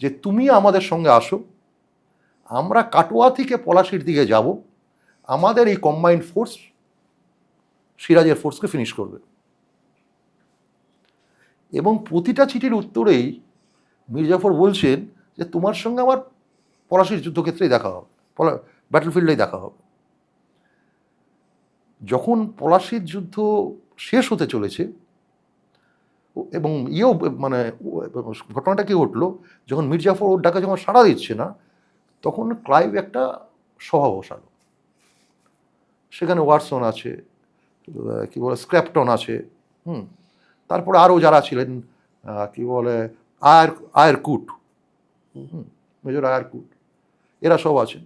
যে তুমি আমাদের সঙ্গে আসো, আমরা কাটোয়া থেকে পলাশির দিকে যাব, আমাদের এই কম্বাইন্ড ফোর্স সিরাজের ফোর্সকে ফিনিশ করবে। এবং প্রতিটা চিঠির উত্তরেই মির্জাফর বলছেন যে তোমার সঙ্গে আমার পলাশির যুদ্ধক্ষেত্রেই দেখা হবে, ব্যাটলফিল্ডেই দেখা হবে। যখন পলাশির যুদ্ধ শেষ হতে চলেছে এবং মানে ঘটনাটা কি ঘটলো, যখন মির্জাফর ওর ডাকে যখন সাড়া দিচ্ছে না, তখন ক্লাইভ একটা সভা বসালো। সেখানে ওয়াটসন আছে, কি বলে স্ক্র্যাপটন আছে, তারপরে আরও যারা ছিলেন কি বলে আয়ারকুট, মেজর আয়ারকুট, এরা সব আছেন।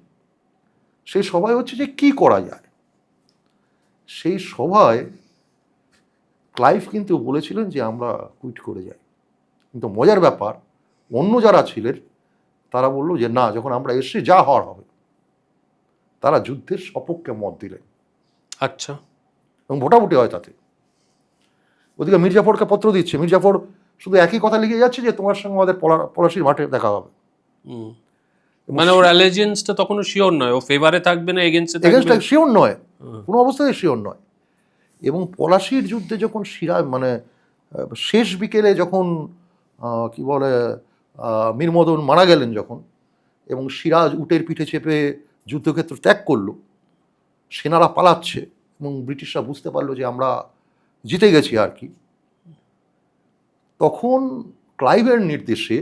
সেই সভায় হচ্ছে যে কি করা যায়। সেই সভায় ক্লাইভ কিন্তু বলেছিলেন যে আমরা কুইট করে যাই। কিন্তু মজার ব্যাপার, অন্য যারা ছিলেন তারা বলল যে না, যখন আমরা এসে যা হওয়ার হবে। তারা যুদ্ধের সপক্ষে মত দিলেন।
আচ্ছা।
এবং ভোটাভুটি হয় তাতে। ওদিকে মির্জাফরকে পত্র দিচ্ছে, মির্জাফর শুধু একই কথা লিখে যাচ্ছে যে তোমার সঙ্গে আমাদের পলাশির মাঠে দেখা হবে।
মানে ওর অ্যালিজেন্সটা তখনও শিওর নয়, ও ফেভারে থাকবে না এগেইনস্টে থাকবে,
শিওর নয়, কোনো অবস্থায় শিওর নয়। এবং পলাশির যুদ্ধে যখন সিরাজ মানে শেষ বিকেলে যখন কি বলে মীর মদন মারা গেলেন যখন, এবং সিরাজ উটের পিঠে চেপে যুদ্ধক্ষেত্র ত্যাগ করলো, সেনারা পালাচ্ছে এবং ব্রিটিশরা বুঝতে পারলো যে আমরা জিতে গেছি আর কি, তখন ক্লাইভের নির্দেশে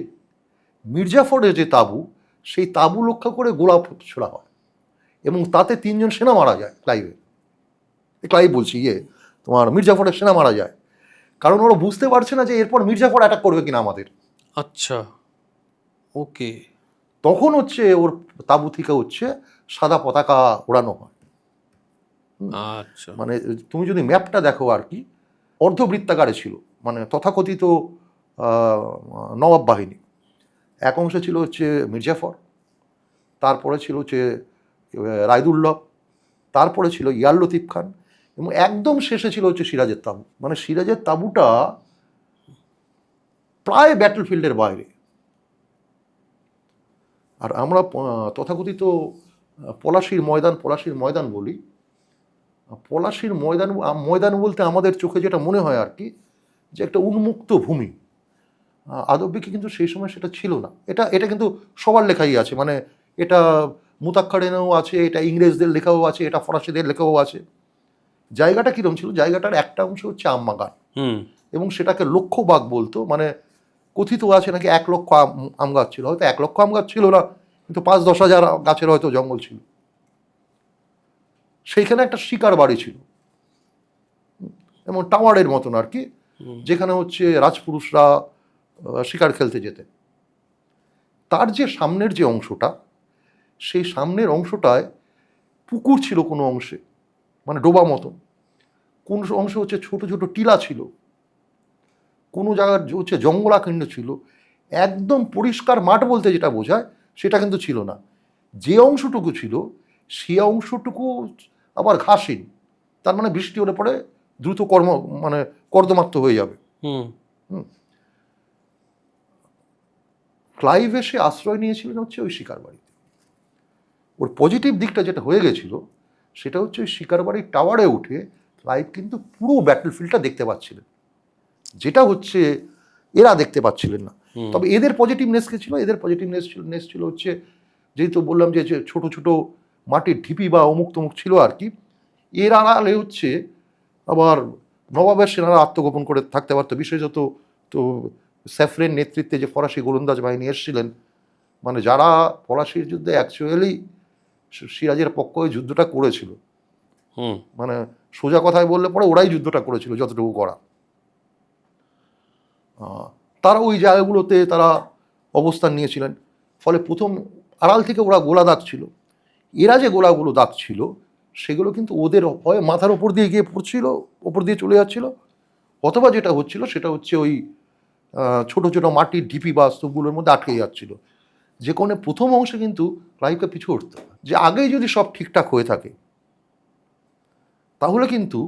মির্জাফরের যে তাঁবু, সেই তাঁবু লক্ষ্য করে গোলা ছোড়া হয় এবং তাতে 3 জন সেনা মারা যায়। ক্লাইভ বলছি তোমার মির্জাফরের সেনা মারা যায়, কারণ ওরা বুঝতে পারছে না যে এরপর মির্জাফর অ্যাটাক করবে কিনা আমাদের।
আচ্ছা, ওকে।
তখন হচ্ছে ওর তাঁবু থেকে হচ্ছে সাদা পতাকা ওড়ানো হয়।
আচ্ছা,
মানে তুমি যদি ম্যাপটা দেখো আর কি, অর্ধবৃত্তাকারে ছিল, মানে তথাকথিত নবাব বাহিনী। এক অংশে ছিল হচ্ছে মির্জাফর, তারপরে ছিল হচ্ছে রায়দুল্লভ, তারপরে ছিল ইয়ার লতিফ খান, এবং একদম শেষে ছিল হচ্ছে সিরাজের তাঁবু। মানে সিরাজের তাঁবুটা প্রায় ব্যাটলফিল্ডের বাইরে। আর আমরা তথাকথিত পলাশির ময়দান বলি। পলাশির ময়দান বলতে আমাদের চোখে যেটা মনে হয় আর কি, যে একটা উন্মুক্ত ভূমি। আদব্যিকে কিন্তু সেই সময় সেটা ছিল না। এটা কিন্তু সবার লেখাই আছে, মানে এটা মুতাক্কারিনেও আছে, এটা ইংরেজদের লেখাও আছে, এটা ফরাসিদের লেখাও আছে। জায়গাটা কীরকম ছিল, জায়গাটার একটা অংশ হচ্ছে আম বাগান, এবং সেটাকে লক্ষ বাগ বলতো। মানে কথিত আছে নাকি 1 লক্ষ আম গাছ ছিল, হয়তো 1 লক্ষ আম গাছ ছিল না, কিন্তু 5-10 হাজার গাছের হয়তো জঙ্গল ছিল। সেইখানে একটা শিকার বাড়ি ছিল, এবং টাওয়ারের মতন আর কি, যেখানে হচ্ছে রাজপুরুষরা শিকার খেলতে যেতেন। তার যে সামনের যে অংশটা, সেই সামনের অংশটায় পুকুর ছিল কোনো অংশে, মানে ডোবা মতন। কোন অংশে হচ্ছে ছোট ছোট টিলা ছিল, কোনো জায়গার হচ্ছে জঙ্গলাকাণ্ড ছিল। একদম পরিষ্কার মাঠ বলতে যেটা বোঝায় সেটা কিন্তু ছিল না। যে অংশটুকু ছিল সে অংশটুকু আবার ঘাসহীন, তার মানে বৃষ্টি হলে পরে দ্রুত কর্দমাক্ত হয়ে যাবে। ক্লাইভ এসে আশ্রয় নিয়েছিলেন হচ্ছে ওই শিকার বাড়িতে। ওর পজিটিভ দিকটা যেটা হয়ে গেছিল সেটা হচ্ছে ওই শিকার বাড়ির টাওয়ারে উঠে ক্লাইভ কিন্তু পুরো ব্যাটলফিল্ডটা দেখতে পাচ্ছিলেন, যেটা হচ্ছে এরা দেখতে পাচ্ছিলেন না। তবে এদের পজিটিভনেস কে ছিল, এদের পজিটিভনেস ছিল হচ্ছে, যেহেতু বললাম যে ছোট ছোট মাটির ঢিপি বা অমুক তমুক ছিল আর কি, এর আড়ালে হচ্ছে আবার নবাবের সেনারা আত্মগোপন করে থাকতে পারতো। বিশেষত তো স্যাফরের নেতৃত্বে যে ফরাসি গোলন্দাজ বাহিনী এসেছিলেন, মানে যারা পলাশির যুদ্ধে অ্যাকচুয়ালি সিরাজের পক্ষ হয়ে যুদ্ধটা করেছিল, মানে সোজা কথায় বললে পরে ওরাই যুদ্ধটা করেছিল যতটুকু করা। তারা ওই জায়গাগুলোতে তারা অবস্থান নিয়েছিলেন। ফলে প্রথম আড়াল থেকে ওরা গোলা দাগছিল। এরা যে গোলাগুলো দাগছিল সেগুলো কিন্তু ওদের হয় মাথার ওপর দিয়ে গিয়ে পড়ছিল, ওপর দিয়ে চলে যাচ্ছিল, অথবা যেটা হচ্ছিল সেটা হচ্ছে ওই ছোট ছোট মাটির ঢিপি বা স্তূপগুলোর মধ্যে আটকে যাচ্ছিল। যে কোনো প্রথম অংশে কিন্তু ক্লাইভকে পিছু উঠতে হয়। যে আগেই যদি সব ঠিকঠাক হয়ে থাকে তাহলে কিন্তু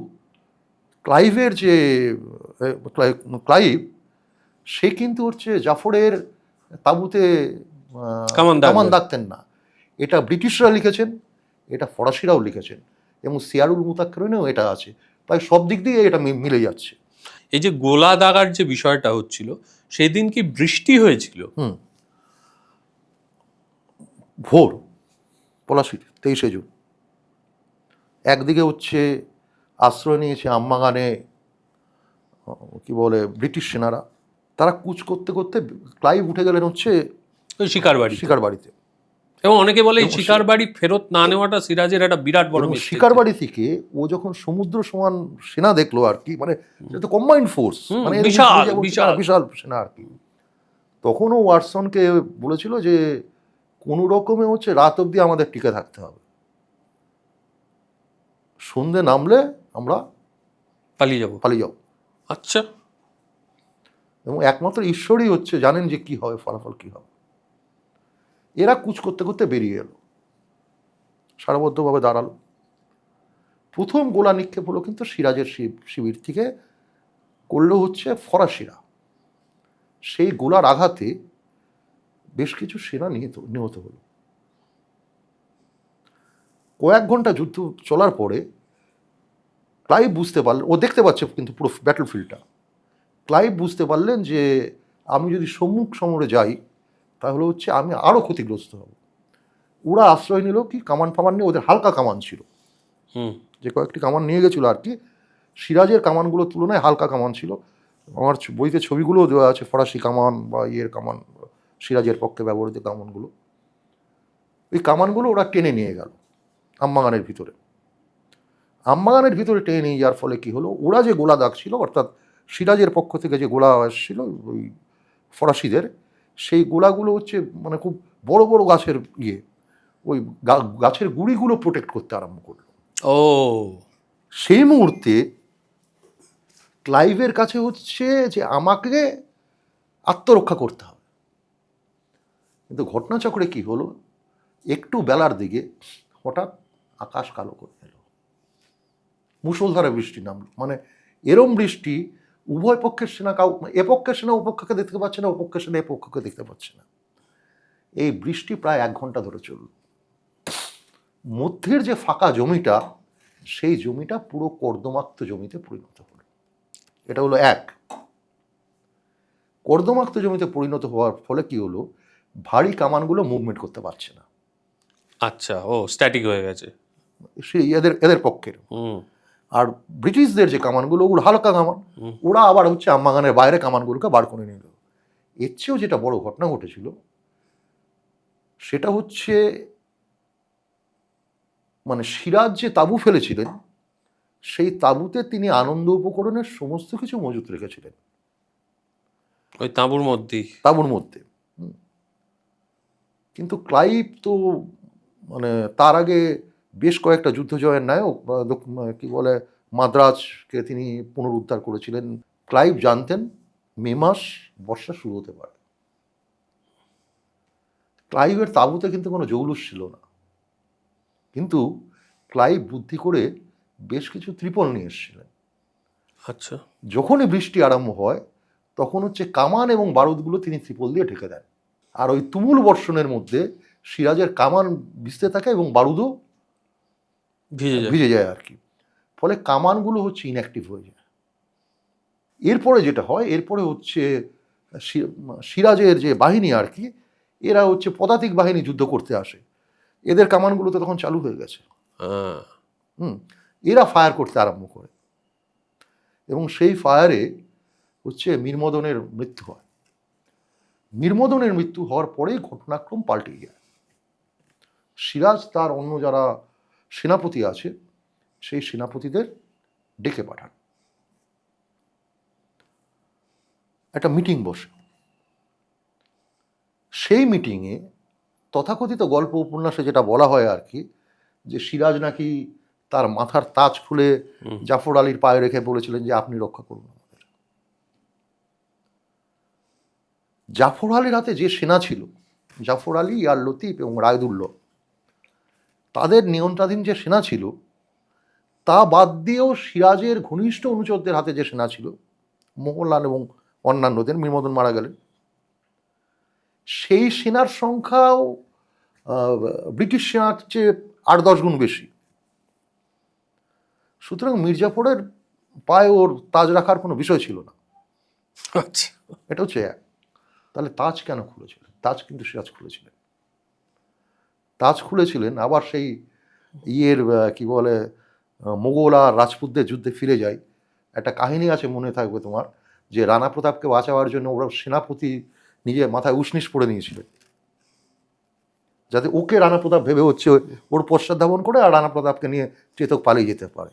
ক্লাইভের যে ক্লাইভ সে কিন্তু হচ্ছে জাফরের তাঁবুতে কামান দাগতেন না। এটা ব্রিটিশরা লিখেছেন, এটা ফরাসিরাও লিখেছেন, এবং সিয়ারুল মুতাক্কিরিনেও এটা আছে। প্রায় সব দিক দিয়ে এটা মিলে যাচ্ছে।
এই যে গোলা দাগার যে বিষয়টা হচ্ছিল, সেদিন কি বৃষ্টি হয়েছিল?
ভোর পলাশির 23শে জুন। একদিকে হচ্ছে আশ্রয় নিয়েছে আমবাগানে কি বলে ব্রিটিশ সেনারা, তারা কুচ করতে করতে ক্লাইভ উঠে গেলেন হচ্ছে
ওই শিকার
বাড়িতে।
এবং অনেকে বলে এই শিকার বাড়ি ফেরত না নেওয়াটা সিরাজের একটা বিরাট বড় মিস্টেক।
শিকার বাড়ি থেকে ও যখন সমুদ্র সমান সেনা দেখলো আর কি, মানে এটা কম্বাইন্ড ফোর্স, মানে বিশাল সেনা আর কি, তখন ও ওয়াটসনকে বলেছিল যে কোনো রকমে হচ্ছে রাত অবধি আমাদের টিকে থাকতে হবে, সন্ধে নামলে আমরা পালিয়ে যাবো।
আচ্ছা।
এবং একমাত্র ঈশ্বরই হচ্ছে জানেন যে কি হবে, ফলাফল কি হবে। এরা কুচ করতে করতে বেরিয়ে এলো, সারবদ্ধভাবে দাঁড়ালো। প্রথম গোলা নিক্ষেপ হলো কিন্তু সিরাজের শিবির থেকে, করলো হচ্ছে ফরাসিরা। সেই গোলার আঘাতে বেশ কিছু সেনা নিহত হলো। কয়েক ঘন্টা যুদ্ধ চলার পরে ক্লাইভ বুঝতে পারলেন, ও দেখতে পাচ্ছে কিন্তু পুরো ব্যাটলফিল্ডটা, ক্লাইভ বুঝতে পারলেন যে আমি যদি সম্মুখ সমরে যাই তাহলে হচ্ছে আমি আরও ক্ষতিগ্রস্ত হব। ওরা আশ্রয় নিল কি কামান ফামান নিয়ে, ওদের হালকা কামান ছিল, যে কয়েকটি কামান নিয়ে গেছিলো আর কি, সিরাজের কামানগুলোর তুলনায় হালকা কামান ছিল। আমার বইতে ছবিগুলোও দেওয়া আছে, ফরাসি কামান বা কামান, সিরাজের পক্ষে ব্যবহৃত কামানগুলো। ওই কামানগুলো ওরা টেনে নিয়ে গেল আমবাগানের ভিতরে। আমবাগানের ভিতরে টেনে নিয়ে যাওয়ার ফলে কি হলো, ওরা যে গোলা দাগছিল, অর্থাৎ সিরাজের পক্ষ থেকে যে গোলা আসছিল ওই ফরাসিদের, সেই গোলাগুলো হচ্ছে মানে খুব বড় বড় গাছের ওই গাছের গুঁড়িগুলো প্রোটেক্ট করতে আরম্ভ করলো। সেই মুহূর্তে ক্লাইভের কাছে হচ্ছে যে আমাকে আত্মরক্ষা করতে হবে। কিন্তু ঘটনাচক্রে কি হলো, একটু বেলার দিকে হঠাৎ আকাশ কালো করে এলো, মুষলধারে বৃষ্টি নামলো। মানে এরম বৃষ্টি উভয় পক্ষের সেনা এপক্ষের সেনা উপক্ষকে দেখতে পাচ্ছে না, অপক্ষের সেনা এপক্ষকে দেখতে পাচ্ছে না। এই বৃষ্টি প্রায় 1 ঘন্টা ধরে চলল। মধ্যের যে ফাঁকা জমিটা, সেই জমিটা পুরো কর্দমাক্ত জমিতে পরিণত হলো। এটা হলো এক। কর্দমাক্ত জমিতে পরিণত হওয়ার ফলে কি হলো, ভারী কামানগুলো মুভমেন্ট করতে পারছে না।
আচ্ছা, স্ট্যাটিক হয়ে গেছে
সেই এদের পক্ষের। আর ব্রিটিশদের যে কামানগুলো, ওগুলো হালকা কামান, ওরা আবার হচ্ছে আমবাগানের বাইরে কামানগুলোকে বার করে নিল। এর চেয়েও যেটা বড় ঘটনা ঘটেছিল সেটা হচ্ছে, মানে সিরাজ যে তাঁবু ফেলেছিলেন, সেই তাঁবুতে তিনি আনন্দ উপকরণের সমস্ত কিছু মজুত রেখেছিলেন
ওই তাঁবুর
মধ্যে। কিন্তু ক্লাইভ তো মানে তার আগে বেশ কয়েকটা যুদ্ধ জয়ের নায়ক, কি বলে মাদ্রাজকে তিনি পুনরুদ্ধার করেছিলেন। ক্লাইভ জানতেন মে মাস বর্ষা শুরু হতে পারে। ক্লাইভের তাঁবুতে কিন্তু কোনো জৌলুস ছিল না, কিন্তু ক্লাইভ বুদ্ধি করে বেশ কিছু ত্রিপল নিয়ে এসেছিলেন।
আচ্ছা,
যখনই বৃষ্টি আরম্ভ হয় তখন হচ্ছে কামান এবং বারুদগুলো তিনি ত্রিপল দিয়ে ঢেকে দেন। আর ওই তুমুল বর্ষণের মধ্যে সিরাজের কামান ভিজতে থাকে এবং বারুদও ভিজে যায় আর কি। ফলে কামানগুলো হচ্ছে ইনঅ্যাক্টিভ হয়ে যায়। এরপরে যেটা হয়, এরপরে হচ্ছে সিরাজের যে বাহিনী আর কি, এরা হচ্ছে পদাতিক বাহিনী যুদ্ধ করতে আসে, এদের কামানগুলো তো তখন চালু হয়ে গেছে। এরা ফায়ার করতে আরম্ভ করে এবং সেই ফায়ারে হচ্ছে মীরমদনের মৃত্যু হয়। মীরমদনের মৃত্যু হওয়ার পরেই ঘটনাক্রম পাল্টে যায়। সিরাজ তার অন্য যারা সেনাপতি আছে সেই সেনাপতিদের ডেকে পাঠান, একটা মিটিং বসে। সেই মিটিংয়ে তথাকথিত গল্প উপন্যাসে যেটা বলা হয় আর কি, যে সিরাজ নাকি তার মাথার তাজ খুলে জাফর আলীর পায়ে রেখে বলেছিলেন যে আপনি রক্ষা করুন আমাদের। জাফর আলীর হাতে যে সেনা ছিল, জাফর আলী, ইয়ার লতিফ এবং রায়দুল্লাহ, তাদের নিয়ন্ত্রণাধীন যে সেনা ছিল, তা বাদ দিয়েও সিরাজের ঘনিষ্ঠ অনুচরদের হাতে যে সেনা ছিল, মোহনলাল এবং অন্যান্যদের, মীরমদন মারা গেলেন, সেই সেনার সংখ্যাও ব্রিটিশ সেনার চেয়ে 8-10 গুণ বেশি। সুতরাং মির্জাফরের পায়ে ওর তাজ রাখার কোনো বিষয় ছিল না।
আচ্ছা,
এটা হচ্ছে এক। তাহলে তাজ কেন খুলেছিলেন? তাজ কিন্তু সিরাজ খুলেছিলেন। তাজ খুলেছিলেন আবার সেই কি বলে, মোগল আর রাজপুতদের যুদ্ধে ফিরে যায়। একটা কাহিনী আছে, মনে থাকবে তোমার, যে রানা প্রতাপকে বাঁচাবার জন্য ওরা সেনাপতি নিজে মাথায় উষ্ণিস পড়ে নিয়েছিলেন, যাতে ওকে রানা প্রতাপ ভেবে হচ্ছে ওর পশ্চাৎ ধাবন করে আর রানা প্রতাপকে নিয়ে চেতক পালিয়ে যেতে পারে।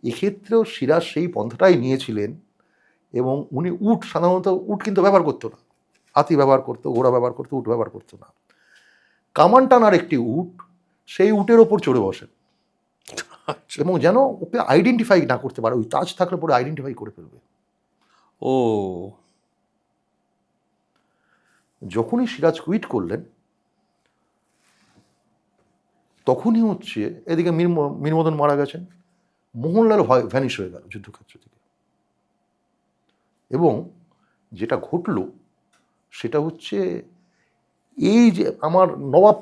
এক্ষেত্রেও সিরাজ সেই পন্থাটাই নিয়েছিলেন এবং উনি সাধারণত উট কিন্তু ব্যবহার করতো না, হাতি ব্যবহার করতো, ঘোড়া ব্যবহার করতো, উট ব্যবহার করতো না। কামান টানার একটি উট, সেই উটের ওপর চড়ে বসেন এবং যেন ওকে আইডেন্টিফাই না করতে পারে, ওই তাজ থাকলে পরে আইডেন্টিফাই করে ফেলবে।
ও,
যখনই সিরাজ কুইট করলেন তখনই হচ্ছে এদিকে মীরমদন মারা গেছেন, মোহনলাল ভ্যানিশ হয়ে গেল যুদ্ধক্ষেত্র থেকে। এবং যেটা ঘটল সেটা হচ্ছে এই যে আমার নবাব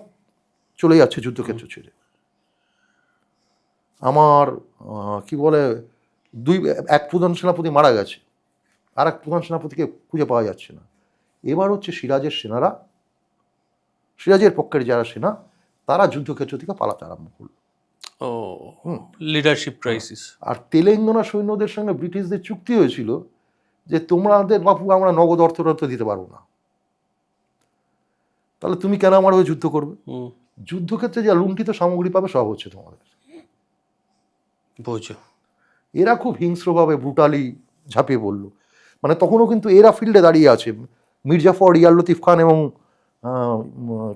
চলে যাচ্ছে যুদ্ধক্ষেত্র ছেড়ে, আমার কি বলে এক প্রধান সেনাপতি মারা গেছে, আর এক প্রধান সেনাপতিকে খুঁজে পাওয়া যাচ্ছে না। এবার হচ্ছে সিরাজের সেনারা, সিরাজের পক্ষের যারা সেনা, তারা যুদ্ধক্ষেত্র থেকে পালাতে আরম্ভ করল।
ও, লিডারশিপ ক্রাইসিস।
আর তেলেঙ্গানা সৈন্যদের সঙ্গে ব্রিটিশদের চুক্তি হয়েছিল যে তোমাদের বাপু আমরা নগদ অর্থ দিতে পারবো না, তাহলে তুমি কেন আমার হয়ে যুদ্ধ করবে? যুদ্ধক্ষেত্রে যা লুণ্ঠিত সামগ্রী পাবে সব হচ্ছে তোমাদের।
বুঝো,
এরা খুব হিংস্রভাবে ব্রুটালি ঝাঁপিয়ে পড়লো। মানে তখনও কিন্তু এরা ফিল্ডে দাঁড়িয়ে আছে, মির্জাফর, ইয়ার লতিফ খান এবং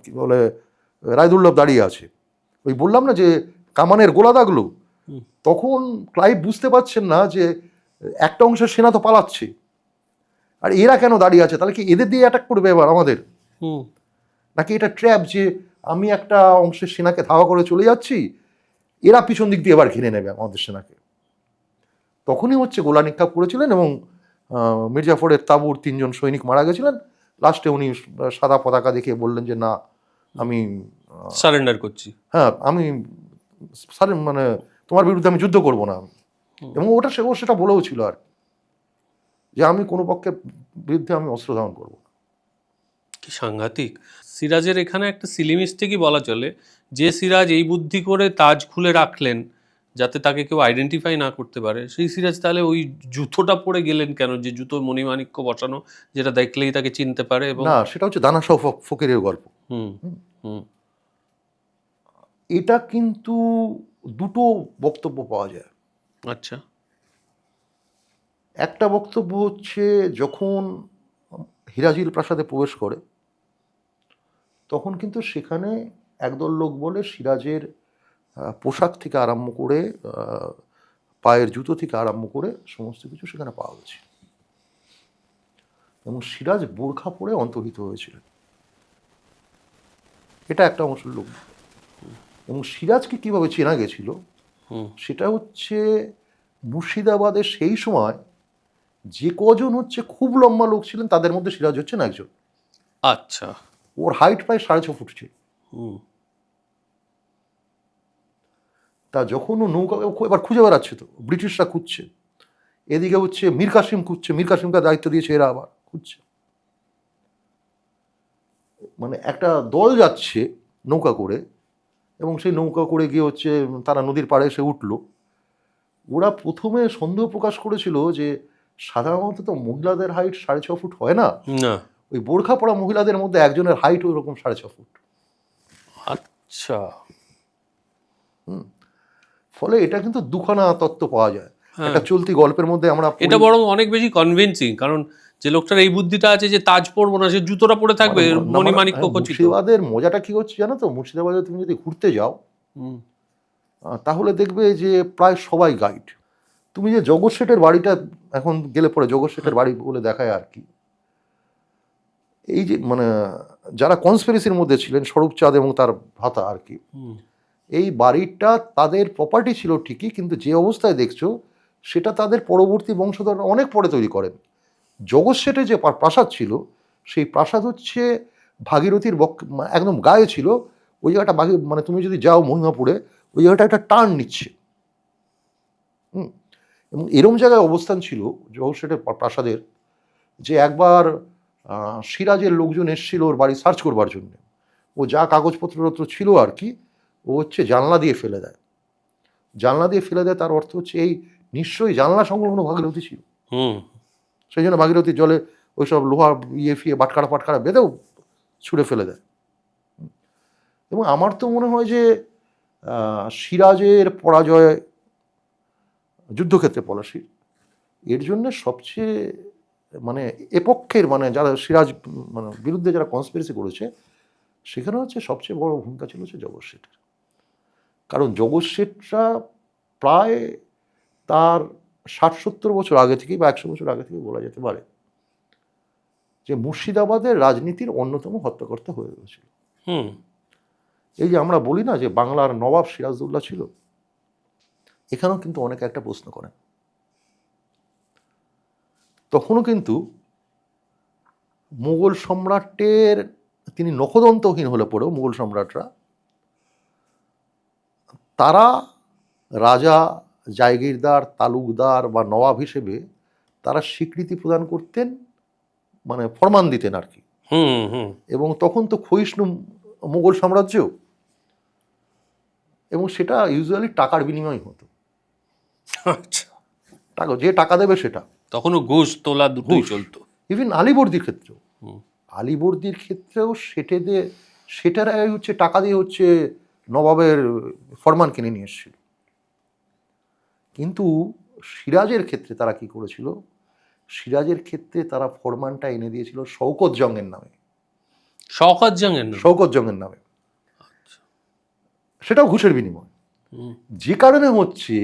কি বলে রায়দুল্লাহ দাঁড়িয়ে আছে। ওই বললাম না যে কামানের গোলা দাগলো, তখন ক্লাইভ বুঝতে পারছেন না যে একটা অংশের সেনা তো পালাচ্ছে, আর এরা কেন দাঁড়িয়ে আছে? তাহলে কি এদের দিয়ে অ্যাটাক করবে এবার আমাদের, নাকি এটা ট্র্যাপ যে আমি একটা অংশের সেনাকে ধাওয়া করে চলে যাচ্ছি, এরা পিছন দিক দিয়ে এবার ঘিরে নেবে আমাদের সেনাকে? তখনই হচ্ছে গোলা নিক্ষেপ করেছিলেন এবং মির্জাফরের তাঁবুর 3 জন সৈনিক মারা গেছিলেন। লাস্টে উনি সাদা পতাকা দেখিয়ে বললেন যে না, আমি
সারেন্ডার করছি,
হ্যাঁ আমি মানে তোমার বিরুদ্ধে আমি যুদ্ধ করবো না। এবং ও সেটা বলেও ছিল আর যে আমি কোনো পক্ষের বিরুদ্ধে আমি অস্ত্র ধারণ করবো না।
কি সাংঘাতিক! সিরাজের এখানে একটা সিলি মিস্টেকই বলা চলে, যে সিরাজ এই বুদ্ধি করে তাজ খুলে রাখলেন যাতে তাকে কেউ আইডেন্টিফাই না করতে পারে, সেই সিরাজ তাহলে ওই জুতোটা পরে গেলেন কেন, যে জুতো মণিমাণিক্য বসানো, যেটা দেখলেই তাকে চিনতে পারে? এবং
না, সেটা হচ্ছে দানাশাহ ফকিরের গল্প। এটা কিন্তু দুটো বক্তব্য পাওয়া যায়।
আচ্ছা,
একটা বক্তব্য হচ্ছে যখন হিরাজিল প্রাসাদে প্রবেশ করে তখন কিন্তু সেখানে একদল লোক বলে সিরাজের পোশাক থেকে আরম্ভ করে পায়ের জুতো থেকে আরম্ভ করে সমস্ত কিছু সেখানে পাওয়া গেছে এবং সিরাজ বোরখা পরে অন্তর্হিত হয়েছিলেন, এটা একটা অংশের লোক। এবং সিরাজকে কিভাবে চেনা গেছিল সেটা হচ্ছে মুর্শিদাবাদের সেই সময় যে কজন হচ্ছে খুব লম্বা লোক ছিলেন তাদের মধ্যে সিরাজ হচ্ছেন একজন।
আচ্ছা,
ওর হাইট প্রায় 6.5 ফুট ছিল। তা যখন ও নৌকা এবার খুঁজে বেড়াচ্ছে, তো ব্রিটিশরা খুঁজছে, এদিকে হচ্ছে মীর কাসিম খুঁজছে, মীর কাসিমকে দায়িত্ব দিয়েছে এরা আবার, খুঁজছে। মানে একটা দল যাচ্ছে নৌকা করে, এবং সেই নৌকা করে গিয়ে হচ্ছে তারা নদীর পাড়ে এসে উঠল। ওরা প্রথমে সন্দেহ প্রকাশ করেছিল যে সাধারণত তো মহিলাদের হাইট 6.5 ফুট হয় না,
না,
ওই বোরখা পরা মহিলাদের মধ্যে একজনের হাইট ওই রকম 6.5 ফুট।
আচ্ছা,
ফলে এটা কিন্তু দুখানা তত্ত্ব পাওয়া যায়।
হ্যাঁ।
একটা চলতি গল্পের মধ্যে আমরা পড়ি,
এটা বরং অনেক বেশি কনভিন্সিং, কারণ যে লোকটার এই বুদ্ধিটা আছে যে তাজ পরবো না, সে জুতোটা পরে থাকবে মণিমাণিক্য খচিত।
মুর্শিদাবাদের মজাটা কি হচ্ছে জানো তো, মুর্শিদাবাদে তুমি যদি ঘুরতে যাও
হুম,
তাহলে দেখবে যে প্রায় সবাই গাইড। তুমি যে জগৎ শেঠের বাড়িটা এখন গেলে পরে জগৎ শেঠের বাড়ি বলে দেখায় আর কি, এই যে মানে যারা কনস্পিরেসির মধ্যে ছিলেন, স্বরূপ চাঁদ এবং তার ভাতা আর কি,
হুম,
এই বাড়িটা তাদের প্রপার্টি ছিল ঠিকই, কিন্তু যে অবস্থায় দেখছো সেটা তাদের পরবর্তী বংশধররা অনেক পরে তৈরি করেন। জগৎ শেঠের যে প্রাসাদ ছিল, সেই প্রাসাদ হচ্ছে ভাগীরথীর একদম গায়ে ছিল। ওই জায়গাটা মানে তুমি যদি যাও মহিমাপুরে, ওই জায়গাটা একটা টার্ন নিচ্ছে। এবং এরম জায়গায় অবস্থান ছিল জগৎ শেঠের প্রাসাদের, যে একবার সিরাজের লোকজন এসেছিল ওর বাড়ি সার্চ করবার জন্য। ও যা কাগজপত্র ছিল আর কি, ও হচ্ছে জানলা দিয়ে ফেলে দেয়। জানলা দিয়ে ফেলে দেয় তার অর্থ হচ্ছে এই নিশ্চয়ই জানলা সংলগ্ন ভাগীরথী ছিল, সেই জন্য ভাগীরথীর জলে ওইসব লোহার ফিয়ে বাটখারা ফাটখারা বেঁধেও ছুঁড়ে ফেলে দেয়। এবং আমার তো মনে হয় যে সিরাজের পরাজয় যুদ্ধক্ষেত্রে পলাশির, এর জন্য সবচেয়ে মানে এপক্ষের মানে যারা সিরাজ মানে বিরুদ্ধে যারা কনস্পিরেসি করেছে, সেখানে হচ্ছে সবচেয়ে বড় ভূমিকা ছিল হচ্ছে জগৎ শেঠের। কারণ জগৎ শেঠরা প্রায় তার 60-70 বছর আগে থেকেই বা 100 বছর আগে থেকে বলা যেতে পারে যে মুর্শিদাবাদের রাজনীতির অন্যতম হত্যাকর্তা হয়ে গেছিল। এই যে আমরা বলি না যে বাংলার নবাব সিরাজউদ্দৌলা ছিল, এখানেও কিন্তু অনেকে একটা প্রশ্ন করেন। তখনও কিন্তু মুঘল সম্রাটের, তিনি নখদন্তহীন হলে পড়েও মুঘল সম্রাটরা, তারা রাজা, জায়গিরদার, তালুকদার বা নবাব হিসেবে তারা স্বীকৃতি প্রদান করতেন, মানে ফরমান দিতেন আর কি। এবং তখন তো ক্ষয়িষ্ণু মুঘল সাম্রাজ্য, এবং সেটা ইউজুয়ালি টাকার বিনিময় হতো। টাকা, যে টাকা দেবে সেটা।
তখনও ঘুষ তোলা দুটোই চলতো।
ইভেন আলীবর্দীর ক্ষেত্রেও, আলীবর্দীর ক্ষেত্রেও সেটারাই হচ্ছে টাকা দিয়ে হচ্ছে নবাবের ফরমান কিনে নিয়ে এসেছিল। কিন্তু সিরাজের ক্ষেত্রে তারা কি করেছিল, সিরাজের ক্ষেত্রে তারা ফরমানটা এনে দিয়েছিল শওকত জংয়ের নামে। শওকত জংয়ের নামে, সেটাও ঘুষের বিনিময়। যে কারণে হচ্ছে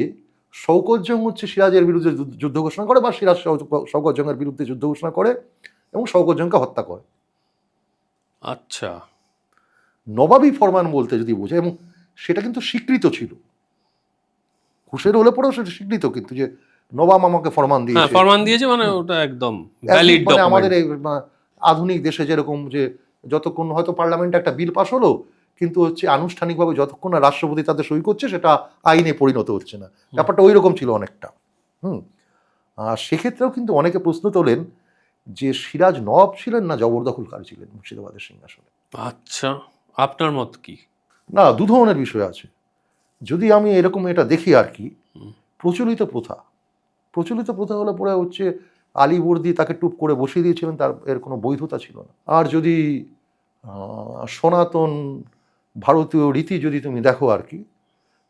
শওকত জং হচ্ছে সিরাজের বিরুদ্ধে যুদ্ধ ঘোষণা করে, বা সিরাজ শওকত জংয়ের বিরুদ্ধে যুদ্ধ ঘোষণা করে এবং শওকত জংকে হত্যা করে।
আচ্ছা,
নবাবী ফরমান বলতে যদি বোঝায়, এবং সেটা কিন্তু স্বীকৃত ছিল, ঘুষের হলে পরেও সেটা স্বীকৃত, কিন্তু যে নবাব আমাকে ফরমান দিয়েছে,
মানে ওটা একদম ভ্যালিড
মানে আমাদের এই আধুনিক দেশে যেরকম যে যতক্ষণ হয়তো পার্লামেন্টে একটা বিল পাস হলো, কিন্তু হচ্ছে আনুষ্ঠানিকভাবে যতক্ষণ না রাষ্ট্রপতি তাদের সই করছে সেটা আইনে পরিণত হচ্ছে না, ব্যাপারটা ওই রকম ছিল অনেকটা। আর সেক্ষেত্রেও কিন্তু অনেকে প্রশ্ন তোলেন যে সিরাজ নবাব ছিলেন না জবরদখলকারী ছিলেন মুর্শিদাবাদের সিংহাসনে।
আচ্ছা, আপনার মত কি?
না, দু ধরনের বিষয় আছে। যদি আমি এরকম এটা দেখি আর কি, প্রচলিত প্রথা হলে পরে হচ্ছে আলীবর্দী তাকে টুপ করে বসিয়ে দিয়েছিলেন, তার এর কোনো বৈধতা ছিল না। আর যদি সনাতন ভারতীয় রীতি যদি তুমি দেখো আর কি,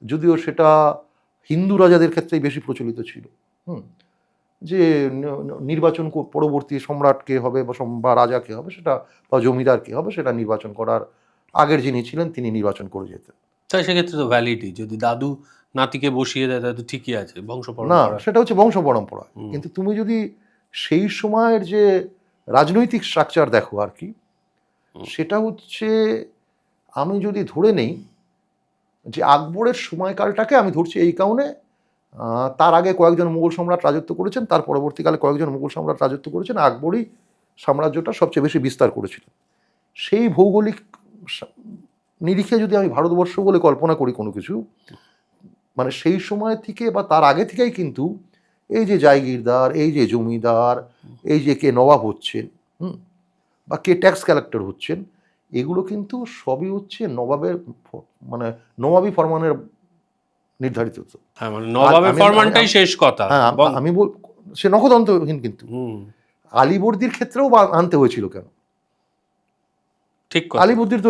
যদিও সেটা হিন্দু রাজাদের ক্ষেত্রেই বেশি প্রচলিত ছিল, যে নির্বাচন পরবর্তী সম্রাট কে হবে বা রাজা কে হবে সেটা, বা জমিদার কে হবে সেটা নির্বাচন করার আগের যিনি ছিলেন তিনি নির্বাচন করে যেতেন।
তাই সেক্ষেত্রে তো ভ্যালিডই, যদি দাদু নাতিকে বসিয়ে দেয় তাহলে তো ঠিকই আছে, বংশ পরম্পরা।
না, সেটা হচ্ছে বংশ পরম্পরা। কিন্তু তুমি যদি সেই সময়ের যে রাজনৈতিক স্ট্রাকচার দেখো আর কি, সেটা হচ্ছে, আমি যদি ধরে নেই যে আকবরের সময়কালটাকে আমি ধরছি এই কারণে, তার আগে কয়েকজন মুঘল সম্রাট রাজত্ব করেছেন, তার পরবর্তীকালে কয়েকজন মুঘল সম্রাট রাজত্ব করেছেন, আকবরই সাম্রাজ্যটা সবচেয়ে বেশি বিস্তার করেছিলেন। সেই ভৌগোলিক নিরিখে যদি আমি ভারতবর্ষ বলে কল্পনা করি কোনো কিছু, মানে সেই সময় থেকে বা তার আগে থেকেই কিন্তু এই যে জায়গিরদার, এই যে জমিদার, এই যে কে নবাব হচ্ছেন, বা কে ট্যাক্স কালেক্টর হচ্ছেন, এগুলো কিন্তু সবই হচ্ছে নবাবের মানে নবাবী ফরমানের নির্ধারিত তো।
হ্যাঁ, মানে নবাবের ফরমানটাই শেষ কথা।
হ্যাঁ, আমি সে নখদন্তহীন কিন্তু আলীবর্দীর ক্ষেত্রেও আনতে হয়েছিল কেন?
ঠিক কথা।
আলীবর্দীর তো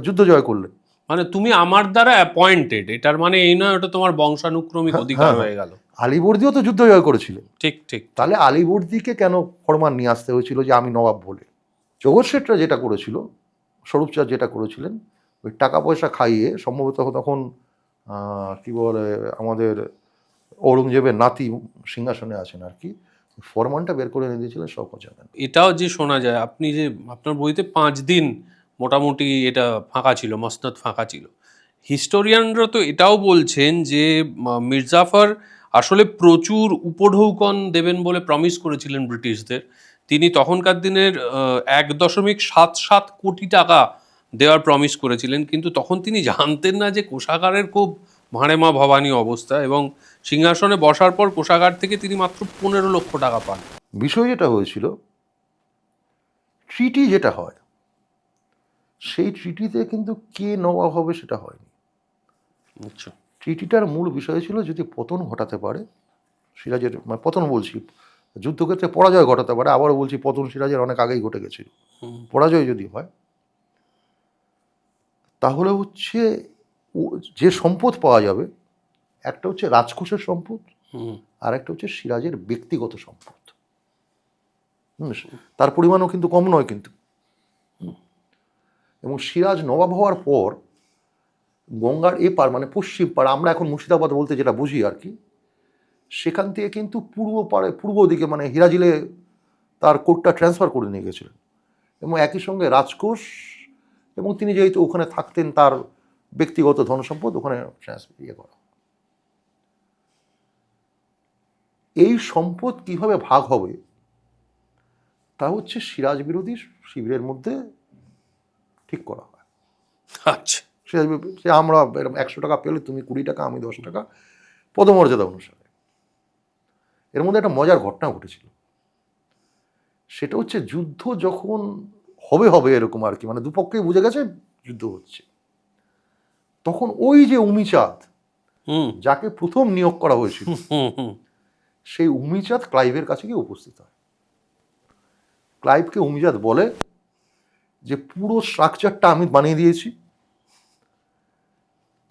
যুদ্ধ জয় করলেন।
মানে তুমি আমার দ্বারা অ্যাপয়েন্টেড, এটার মানে এই নয় ওটা তোমার বংশানুক্রমিক অধিকার হয়ে গেল।
আলীবর্দীও তো যুদ্ধ জয় করেছিলেন।
ঠিক ঠিক।
তাহলে আলীবর্দীকে কেন ফরমান নিয়ে আসতে হয়েছিল যে আমি নবাব বলে? জগৎ শেঠরা যেটা করেছিল, স্বরূপচাঁদ যেটা করেছিলেন, ওই টাকা পয়সা খাইয়ে সম্ভবত তখন কি বলে আমাদের ঔরঙ্গজেবের নাতি সিংহাসনে আছেন আর কি, ফরমানটা বের করে এনে দিয়েছিলেন শওকত জামান।
এটাও যে শোনা যায়, আপনি যে আপনার বইতে 5 দিন মোটামুটি এটা ফাঁকা ছিল, মসনদ ফাঁকা ছিল। হিস্টোরিয়ানরা তো এটাও বলছেন যে মির্জাফর আসলে প্রচুর উপঢৌকন দেবেন বলে প্রমিস করেছিলেন ব্রিটিশদের। তিনি তখনকার দিনের 1.77 কোটি টাকা দেওয়ার প্রমিস করেছিলেন, কিন্তু তখন তিনি জানতেন না যে কোষাগারের খুব ভাঁড়েমা ভবানী অবস্থা, এবং সিংহাসনে বসার পর কোষাগার থেকে তিনি মাত্র 15 লক্ষ টাকা পান।
বিষয় যেটা হয়েছিল, ট্রিটি যেটা হয়, সেই ট্রিটিতে কিন্তু কে নবাব হবে সেটা হয়নি।
আচ্ছা।
ট্রিটিটার মূল বিষয় ছিল যদি পতন ঘটাতে পারে সিরাজের, মানে পতন বলছি যুদ্ধক্ষেত্রে পরাজয় ঘটাতে পারে, আবারও বলছি পতন সিরাজের অনেক আগেই ঘটে গেছিল, পরাজয় যদি হয় তাহলে হচ্ছে যে সম্পদ পাওয়া যাবে, একটা হচ্ছে রাজকোষের সম্পদ, আর একটা হচ্ছে সিরাজের ব্যক্তিগত সম্পদ। তার পরিমাণও কিন্তু কম নয় কিন্তু। এবং সিরাজ নবাব হওয়ার পর গঙ্গার এপার মানে পশ্চিম পাড়, আমরা এখন মুর্শিদাবাদ বলতে যেটা বুঝি আর কি, সেখান থেকে কিন্তু পূর্ব দিকে মানে হিরাজিলে তার কোর্টটা ট্রান্সফার করে নিয়ে গেছিলেন, এবং একই সঙ্গে রাজকোষ, এবং তিনি যেহেতু ওখানে থাকতেন তার ব্যক্তিগত ধনসম্পদ ওখানে করা। এই সম্পদ কিভাবে ভাগ হবে তা হচ্ছে সিরাজ বিরোধী শিবিরের মধ্যে ঠিক করা হয়।
আচ্ছা।
সে আমরা এরকম 100 টাকা পেলে তুমি 20 টাকা, আমি 10 টাকা, পদমর্যাদা অনুসারে। এর মধ্যে একটা মজার ঘটনা ঘটেছিল, সেটা হচ্ছে যুদ্ধ যখন হবে এরকম আর কি, মানে দুপক্ষেই বুঝে গেছে যুদ্ধ হচ্ছে, তখন ওই যে উমিচাঁদ যাকে প্রথম নিয়োগ করা হয়েছিল, সেই উমিচাঁদ ক্লাইভের কাছে গিয়ে উপস্থিত হয়। ক্লাইভকে উমিচাঁদ বলে যে পুরো স্ট্রাকচারটা আমি বানিয়ে দিয়েছি,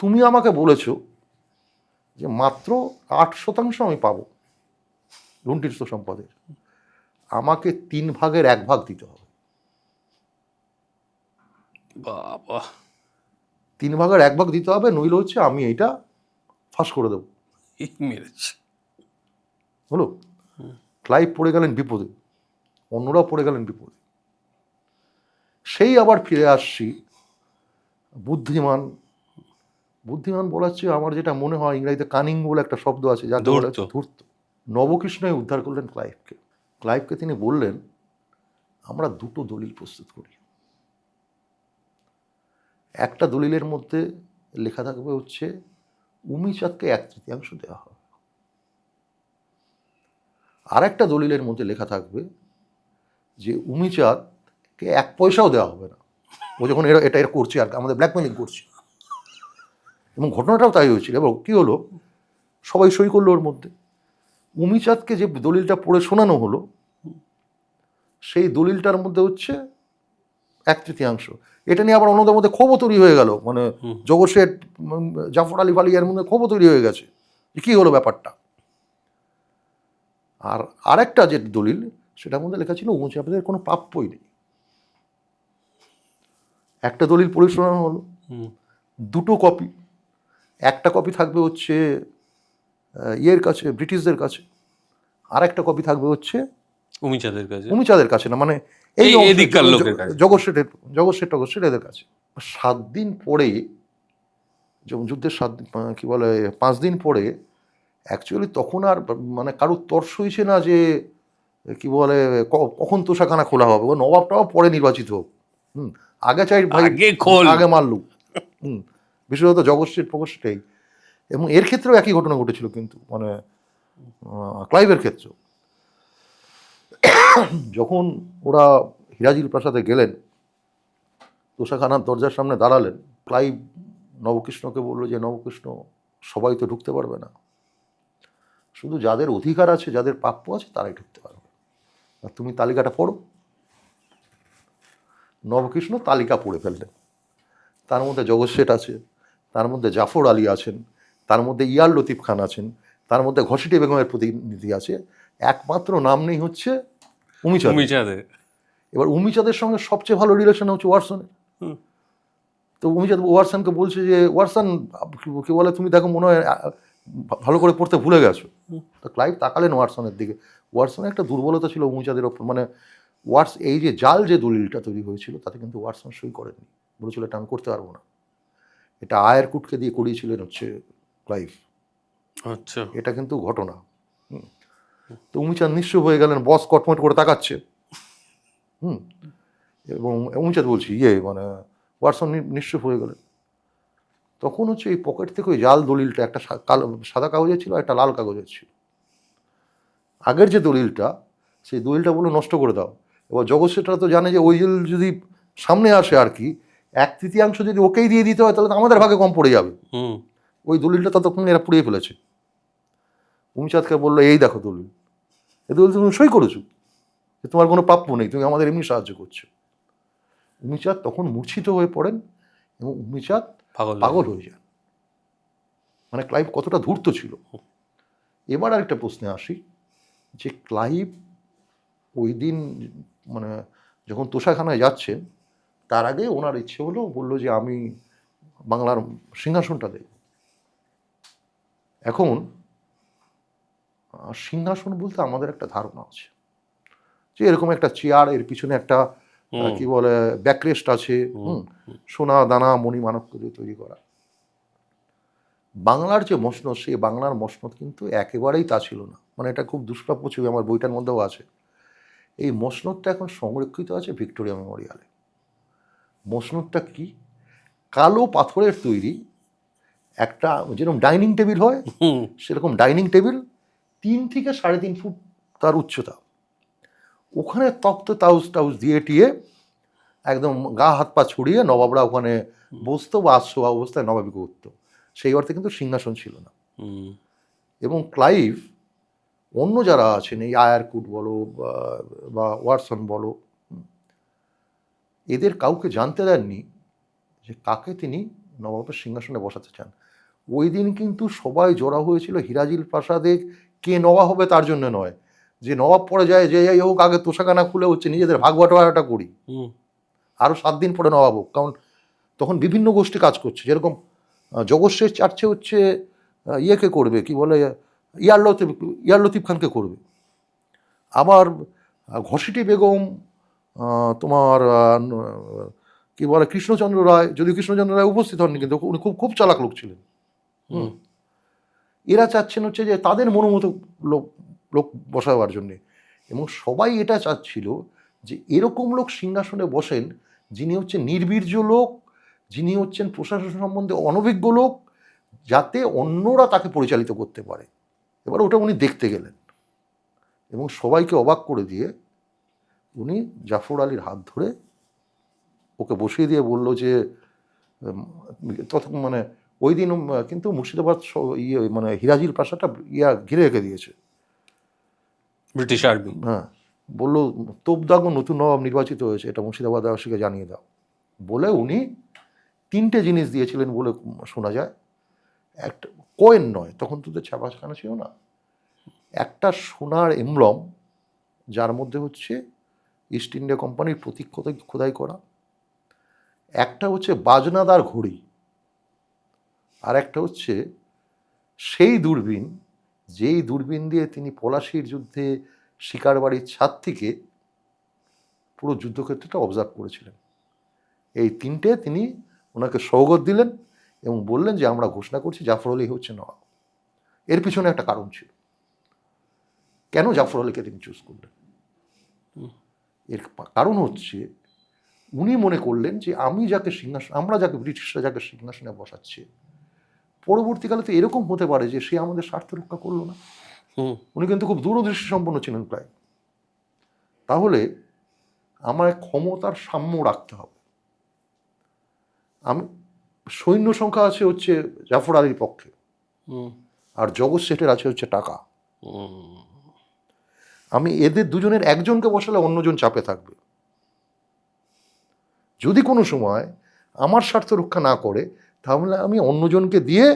তুমি আমাকে বলেছ যে মাত্র 8% আমি পাবো লুণ্ঠিত সম্পদের, আমাকে 3 ভাগের 1 ভাগ দিতে হবে।
বাবা,
3 ভাগের 1 ভাগ দিতে হবে, নইলে হচ্ছে আমি এইটা ফাঁস করে দেবো।
মেরেছে
হলো, ক্লাইভ পড়ে গেলেন বিপদে, অন্যরাও পড়ে গেলেন বিপদে। সেই আবার ফিরে আসছি বুদ্ধিমান বলার চেয়ে আমার যেটা মনে হয় ইংরেজিতে কানিং বলে একটা শব্দ আছে, যাকে বলা হচ্ছে ধূর্ত। নবকৃষ্ণই উদ্ধার করলেন ক্লাইভকে তিনি বললেন আমরা 2টো দলিল প্রস্তুত করি, একটা দলিলের মধ্যে লেখা থাকবে হচ্ছে উমিচাঁদকে 1/3 দেওয়া হবে, আর একটা দলিলের মধ্যে লেখা থাকবে যে উমিচাঁদকে 1 পয়সাও দেওয়া হবে না, ও যখন এটা করছে আর আমাদের ব্ল্যাকমেলিং করছে। এবং ঘটনাটাও তাই হয়েছিল। এবং কী হলো, সবাই সই করলো ওর মধ্যে। উমিচাঁদকে যে দলিলটা পড়ে শোনানো হলো, সেই দলিলটার মধ্যে হচ্ছে 1/3। এটা নিয়ে আবার অন্যদের মধ্যে ক্ষোভও তৈরি হয়ে গেল, মানে জগৎ শেঠ, জাফর আলী ফালি এর মধ্যে ক্ষোভও তৈরি হয়ে গেছে যে কী হলো ব্যাপারটা। আর আরেকটা যে দলিল, সেটার মধ্যে লেখা ছিল উমিচাঁদের কোনো প্রাপ্যই নেই। একটা দলিল পড়ে শোনানো হলো, 2টো কপি, একটা কপি থাকবে হচ্ছে ইয়ের কাছে, ব্রিটিশদের কাছে, আর একটা কপি থাকবে হচ্ছে উমিচাঁদের কাছে না, মানে এই জগৎ শেঠ এদের কাছে। 7 দিন পরে, যুদ্ধের 7 দিন কি বলে 5 দিন পরে, অ্যাকচুয়ালি তখন আর মানে কারোর তর্স হয়েছে না যে কি বলে কখন তোষাখানা খোলা হবে, ও নবাবটাও পরে নির্বাচিত হোক, আগে চাই ভাই আগে মারলু, বিশেষত জগৎ শেঠ প্রকোষ্ঠটাই। এবং এর ক্ষেত্রেও একই ঘটনা ঘটেছিল কিন্তু, মানে ক্লাইভের ক্ষেত্রেও যখন ওরা হিরাজিল প্রাসাদে গেলেন, তোষাখানার দরজার সামনে দাঁড়ালেন, ক্লাইভ নবকৃষ্ণকে বললো যে নবকৃষ্ণ, সবাই তো ঢুকতে পারবে না, শুধু যাদের অধিকার আছে, যাদের প্রাপ্য আছে তারাই ঢুকতে পারবে, আর তুমি তালিকাটা পড়ো। নবকৃষ্ণ তালিকা পড়ে ফেললেন। তার মধ্যে জগৎ শেঠ আছে, তার মধ্যে জাফর আলী আছেন, তার মধ্যে ইয়ার লতিফ খান আছেন, তার মধ্যে ঘসিটি বেগমের প্রতিনিধি আছে, একমাত্র নাম নেই হচ্ছে উমিচাঁদ। এবার উমিচাঁদের সঙ্গে সবচেয়ে ভালো রিলেশন হচ্ছে ওয়াটসনের। তো উমিচাঁদ ওয়াটসনকে বলছে যে ওয়াটসন কি বলে, তুমি দেখো মনে হয় ভালো করে পড়তে ভুলে গেছো। তো ক্লাইভ তাকালেন ওয়াটসনের দিকে। ওয়াটসনের একটা দুর্বলতা ছিল উমিচাঁদের ওপর, মানে এই যে জাল যে দলিলটা তৈরি হয়েছিল তাতে কিন্তু ওয়াটসন সই করেননি, বলেছিল এটা আমি করতে পারবো না, এটা আয়ের কুটকে দিয়ে করিয়েছিলেন হচ্ছে ক্লাইভ।
আচ্ছা,
এটা কিন্তু ঘটনা। তো উমিচাঁদ নিঃস্ব হয়ে গেলেন, বস কটমট করে তাকাচ্ছে। এবং উমিচাঁদ বলছি মানে ওয়াটসন নিঃস্ব হয়ে গেলেন। তখন হচ্ছে এই পকেট থেকে ওই জাল দলিলটা, একটা সাদা কাগজের ছিল, একটা লাল কাগজের ছিল। আগের যে দলিলটা, সেই দলিলটা বলে নষ্ট করে দাও। এবার জগৎ সেটা তো জানে যে ওই যদি সামনে আসে আর কি, 1/3 যদি ওকেই দিয়ে দিতে হয় তাহলে তো আমাদের ভাগে কম পড়ে যাবে। ওই দলিলটা ততক্ষণ এরা পুড়িয়ে ফেলেছে। উমিচাঁদকে বললো এই দেখো দলিল, এ দলিল তুমি সই করেছো, তোমার কোনো প্রাপ্য নেই, তুমি আমাদের এমনি সাহায্য করছো। উমিচাঁদ তখন মূর্ছিত হয়ে পড়েন এবং উমিচাঁদ পাগল হয়ে যান। মানে ক্লাইভ কতটা ধূর্ত ছিল। এবার আরেকটা প্রশ্নে আসি, যে ক্লাইভ ওই দিন মানে যখন তোষাখানায় যাচ্ছেন, তার আগে ওনার ইচ্ছে হলো, বললো যে আমি বাংলার সিংহাসনটা দেব। এখন সিংহাসন বলতে আমাদের একটা ধারণা আছে যে এরকম একটা চেয়ার, এর পিছনে একটা কি বলে ব্যাকরেস্ট আছে, সোনা দানা মণি মানব করে তৈরি করা। বাংলার যে মসনদ, সেই বাংলার মসনদ কিন্তু একেবারেই তা ছিল না। মানে এটা খুব দুষ্প্রাপ্য ছবি, আমার বইটার মধ্যেও আছে। এই মসনদটা এখন সংরক্ষিত আছে ভিক্টোরিয়া মেমোরিয়ালে। মসনদটা কি? কালো পাথরের তৈরি একটা, যেরকম ডাইনিং টেবিল হয় সেরকম ডাইনিং টেবিল, 3 থেকে 3.5 ফুট তার উচ্চতা। ওখানে তক্ত তাউস টাউস দিয়ে টিয়ে একদম গা হাত পা ছড়িয়ে নবাবরা ওখানে বসতো বা আশ্রয় অবস্থায় নবাবি করতো। সেই অর্থে কিন্তু সিংহাসন ছিল না। এবং ক্লাইভ অন্য যারা আছেন, এই আয়ারকুট বলো বা ওয়াটসন বলো, এদের কাউকে জানতে দেননি যে কাকে তিনি নবাবের সিংহাসনে বসাতে চান। ওই দিন কিন্তু সবাই জড়া হয়েছিল হিরাজিল প্রাসাদে, কে নবাব হবে তার জন্য নয়, যে নবাব পরে যায় যে যাই হোক, আগে তোষাখানা খুলে হচ্ছে নিজেদের ভাগ বাটোয়ারাটা করি, আরও 7 দিন পরে নবাব হোক। কারণ তখন বিভিন্ন গোষ্ঠী কাজ করছে, যেরকম জগৎ শেঠ চাচ্ছে হচ্ছে ইয়েকে করবে, কি বলে ইয়ার লতিফ খানকে করবে। আবার ঘসিটি বেগম, তোমার কি বলে কৃষ্ণচন্দ্র রায়, যদিও কৃষ্ণচন্দ্র রায় উপস্থিত হননি, কিন্তু উনি খুব খুব চালাক লোক ছিলেন। এরা চাচ্ছেন হচ্ছে যে তাদের মনোমতো লোক বসাবার জন্যে। এবং সবাই এটা চাচ্ছিল যে এরকম লোক সিংহাসনে বসেন যিনি হচ্ছেন নির্বীর্য লোক, যিনি হচ্ছেন প্রশাসন সম্বন্ধে অনভিজ্ঞ লোক, যাতে অন্যরা তাকে পরিচালিত করতে পারে। এবার ওটা উনি দেখতে গেলেন এবং সবাইকে অবাক করে দিয়ে উনি জাফর আলীর হাত ধরে ওকে বসিয়ে দিয়ে বলল যে মানে ওই দিন কিন্তু মুর্শিদাবাদ মানে হিরাজিল প্রাসাদটা ঘিরে রেখে দিয়েছে
ব্রিটিশ আর্মি।
হ্যাঁ, বললো তোপদাগ নতুন নবাব নির্বাচিত হয়েছে, এটা মুর্শিদাবাদবাসীকে জানিয়ে দাও। বলে উনি 3টে জিনিস দিয়েছিলেন বলে শোনা যায়। একটা কয়েন নয়, তখন তো ছাপাখানা ছিল না, একটা সোনার এমব্লম যার মধ্যে হচ্ছে ইস্ট ইন্ডিয়া কোম্পানির প্রতীক খোদাই করা, একটা হচ্ছে বাজনাদার ঘড়ি, আর একটা হচ্ছে সেই দূরবীন, যেই দূরবীন দিয়ে তিনি পলাশির যুদ্ধে শিকার বাড়ির ছাদ থেকে পুরো যুদ্ধক্ষেত্রটা অবজার্ভ করেছিলেন। এই 3টে তিনি ওনাকে সওগত দিলেন এবং বললেন যে আমরা ঘোষণা করছি জাফর আলী হচ্ছে নবাব। এর পিছনে একটা কারণ ছিল, কেন জাফর আলীকে তিনি চুজ করলেন। এর কারণ হচ্ছে উনি মনে করলেন যে আমরা যাকে ব্রিটিশরা যাকে সিংহাসনে বসাচ্ছে, পরবর্তীকালে তো এরকম হতে পারে যে সে আমাদের স্বার্থ রক্ষা করলো না,
হুম
উনি কিন্তু খুব দূরদৃষ্টি সম্পন্ন ছিলেন ক্লাইভ। তাহলে আমায় ক্ষমতার সাম্য রাখতে হবে। আমি সৈন্য সংখ্যা আছে হচ্ছে জাফর আলীর পক্ষে,
হুম
আর জগৎ শেঠের আছে হচ্ছে টাকা।
হুম
আমি এদের দুজনের একজনকে বসালে অন্যজন চাপে থাকবে। যদি কোনো সময় আমার স্বার্থ রক্ষা না করে, তাহলে আমি অন্যজনকে দিয়ে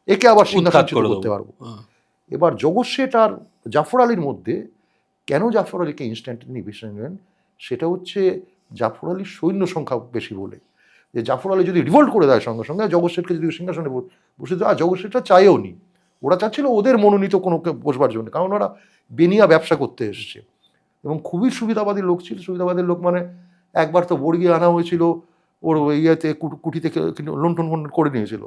একে আবার
উৎখাত
সিংহাসনচ্যুত
করে
করতে
দেবো।
পারবো। এবার জগৎ শেঠ আর জাফর আলীর মধ্যে কেন জাফর আলীকে ইনস্ট্যান্টলি বেছে নেবেন, সেটা হচ্ছে জাফর আলীর সৈন্য সংখ্যা বেশি বলে। যে জাফর আলী যদি রিভোল্ট করে দেয় সঙ্গে সঙ্গে, জগৎ শেঠকে যদি সিংহাসনে বসে দেয়, আর জগৎ শেঠটা চাইও নি, ওরা চাচ্ছিল ওদের মনোনীত কোনোকে বসবার জন্য, কারণ ওরা বেনিয়া ব্যবসা করতে এসেছে এবং খুবই সুবিধাবাদী লোক ছিল। সুবিধাবাদী লোক মানে একবার তো বর্গিয়ে আনা হয়েছিল, ওর ইয়েতে কুঠি থেকে লুণ্ঠন করে নিয়েছিল।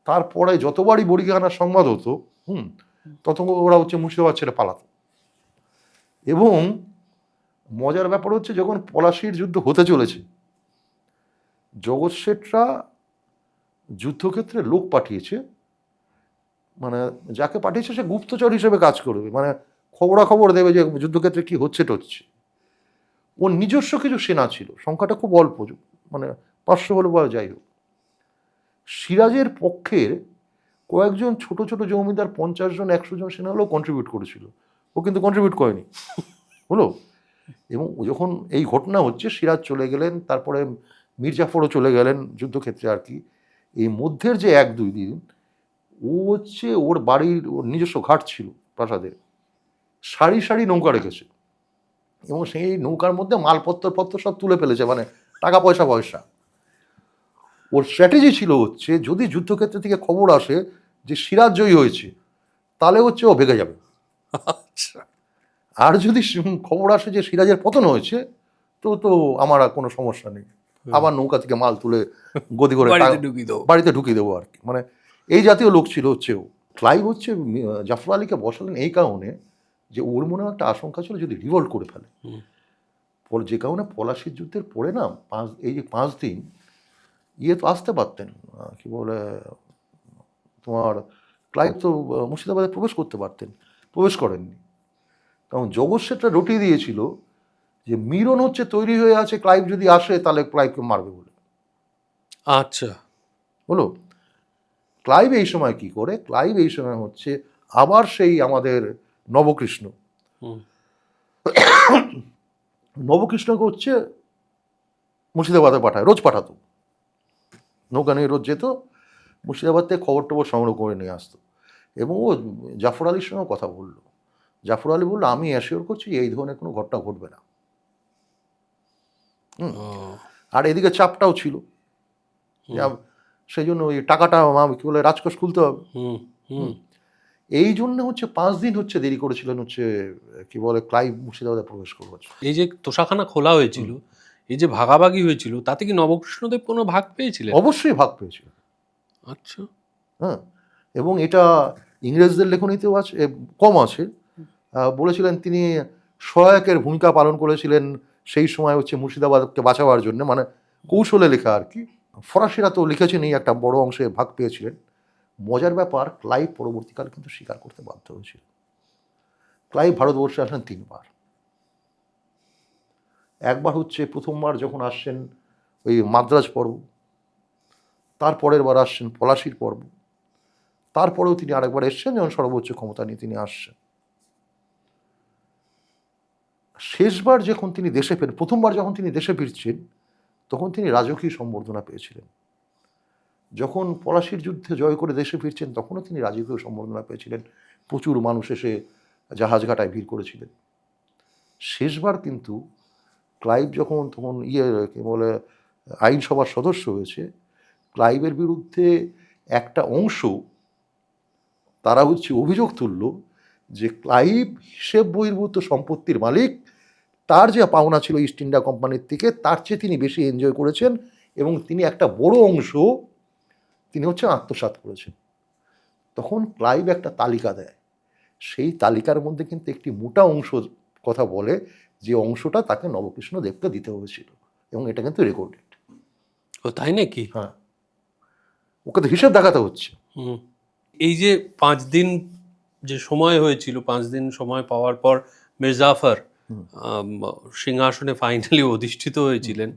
তারপরে যতবারই বর্গিয়ে আনার সংবাদ হতো, তত ওরা হচ্ছে মুর্শিদাবাদ ছেড়ে পালাতো। এবং মজার ব্যাপার হচ্ছে, যখন পলাশির যুদ্ধ হতে চলেছে, জগৎ শেঠরা যুদ্ধক্ষেত্রে লোক পাঠিয়েছে, মানে যাকে পাঠিয়েছে সে গুপ্তচর হিসেবে কাজ করবে, মানে খবরাখবর দেবে যে যুদ্ধক্ষেত্রে কি হচ্ছে টচ্ছে। ওর নিজস্ব কিছু সেনা ছিল, সংখ্যাটা খুব অল্প, মানে 500 হলে বা যাই হোক। সিরাজের পক্ষের কয়েকজন ছোট ছোট জমিদার 50 জন 100 জন সেনা হলেও কন্ট্রিবিউট করেছিল, ও কিন্তু কন্ট্রিবিউট করেনি, হলো। এবং যখন এই ঘটনা হচ্ছে, সিরাজ চলে গেলেন, তারপরে মীর জাফরও চলে গেলেন যুদ্ধক্ষেত্রে আর কি। এই মধ্যের যে 1-2 দিন, ও হচ্ছে ওর বাড়ির, ওর নিজস্ব ঘাট ছিল প্রাসাদের, সারি সারি নৌকা রেখেছে, এবং সেই নৌকার মধ্যে মালপত্র সব তুলে ফেলেছে, মানে টাকা পয়সা। ওর স্ট্র্যাটেজি ছিল হচ্ছে, যদি যুদ্ধক্ষেত্র থেকে খবর আসে যে সিরাজ জয়ী হয়েছে, তাহলে হচ্ছে ও ভেগে যাবে।
আচ্ছা।
আর যদি খবর আসে যে সিরাজের পতন হয়েছে, তো আমার আর কোনো সমস্যা নেই, আবার নৌকা থেকে মাল তুলে গদি করে বাড়িতে ঢুকিয়ে দেবো আর কি। মানে এই জাতীয় লোক ছিল হচ্ছে ও। ক্লাইভ হচ্ছে জাফর আলীকে বসালেন এই কারণে যে ওর মনে একটা আশঙ্কা ছিল যদি রিভোল্ট করে ফেলে। যে কারণে পলাশির যুদ্ধের পরে না এই যে 5 দিন ইয়ে তো আসতে পারতেন, কি বলে তোমার, ক্লাইভ তো মুর্শিদাবাদে প্রবেশ করতে পারতেন, প্রবেশ করেননি। কারণ জগৎ শেঠরা রটিয়ে দিয়েছিল যে মিরন হচ্ছে তৈরি হয়ে আছে, ক্লাইভ যদি আসে তাহলে ক্লাইভকে মারবে বলে।
আচ্ছা,
হলো। ক্লাইভ এই সময় কি করে, ক্লাইভ এই সময় হচ্ছে আবার সেই আমাদের নবকৃষ্ণ, নবকৃষ্ণকে হচ্ছে মুর্শিদাবাদে পাঠায়, রোজ পাঠাতো, নৌকা নিয়ে রোজ যেত, মুর্শিদাবাদ থেকে খবর টবর সংগ্রহ করে নিয়ে আসতো। এবং ও জাফর আলীর সঙ্গে কথা বললো, জাফর আলী বললো আমি অ্যাসিওর করছি এই ধরনের কোনো ঘটনা ঘটবে না। আর এদিকে চাপটাও ছিল, সেই জন্য ওই টাকাটা কি বলে রাজকোষ খুলতে হবে। এই জন্য হচ্ছে 5 দিন হচ্ছে দেরি করেছিলেন হচ্ছে কি বলে ক্লাইভ মুর্শিদাবাদে প্রবেশ করবার।
এই যে তোষাখানা খোলা হয়েছিল, এই যে ভাগাভাগি হয়েছিল, তাতে কি নবকৃষ্ণদেব কোনো ভাগ পেয়েছিলেন?
অবশ্যই ভাগ পেয়েছিলেন।
আচ্ছা।
হ্যাঁ, এবং এটা ইংরেজদের লেখনীতেও আছে, কম আছে। বলেছিলেন তিনি সহায়কের ভূমিকা পালন করেছিলেন সেই সময় হচ্ছে মুর্শিদাবাদকে বাঁচাবার জন্য, মানে কৌশলে লেখা আর কি। ফরাসিরা তো লিখেছেন এই একটা বড় অংশে ভাগ পেয়েছিলেন। মজার ব্যাপার, ক্লাইভ পরবর্তীকালে কিন্তু স্বীকার করতে বাধ্য হয়েছিল। ক্লাইভ ভারতবর্ষে আসেন 3 বার। একবার হচ্ছে প্রথমবার যখন আসছেন ওই মাদ্রাজ পর্ব, তারপরের বার আসছেন পলাশির পর্ব, তারপরেও তিনি আরেকবার এসছেন যখন সর্বোচ্চ ক্ষমতা নিয়ে তিনি আসছেন। শেষবার যখন তিনি দেশে ফেরেন, প্রথমবার যখন তিনি দেশে ফিরছেন, তখন তিনি রাজকীয় সম্বর্ধনা পেয়েছিলেন। যখন পলাশির যুদ্ধে জয় করে দেশে ফিরছেন, তখনও তিনি রাজকীয় সম্বর্ধনা পেয়েছিলেন, প্রচুর মানুষ এসে জাহাজঘাটায় ভিড় করেছিলেন। শেষবার কিন্তু ক্লাইভ যখন তখন কি বলে আইনসভার সদস্য হয়েছে, ক্লাইভের বিরুদ্ধে একটা অংশ তারা হচ্ছে অভিযোগ তুলল যে ক্লাইভ হিসেব বহির্ভূত সম্পত্তির মালিক, তার যে পাওনা ছিল ইস্ট ইন্ডিয়া কোম্পানির থেকে তার চেয়ে তিনি বেশি এনজয় করেছেন, এবং তিনি একটা বড় অংশ তিনি হচ্ছে আত্মসাৎ করেছেন। তখন ক্লাইভ একটা তালিকা দেয়, সেই তালিকার মধ্যে কিন্তু একটি মোটা অংশ কথা বলে যে অংশটা তাকে নবকৃষ্ণ দেবকে দিতে হয়েছিল, এবং এটা কিন্তু রেকর্ডেড।
ও তাই নাকি?
হ্যাঁ, ওকে তো হিসেব দেখাতে হচ্ছে।
এই যে 5 দিন যে সময় হয়েছিল 5 দিন সময় পাওয়ার পর মির্জাফর সিংহাসনে ফাইনালি অধিষ্ঠিত হয়েছিলেন,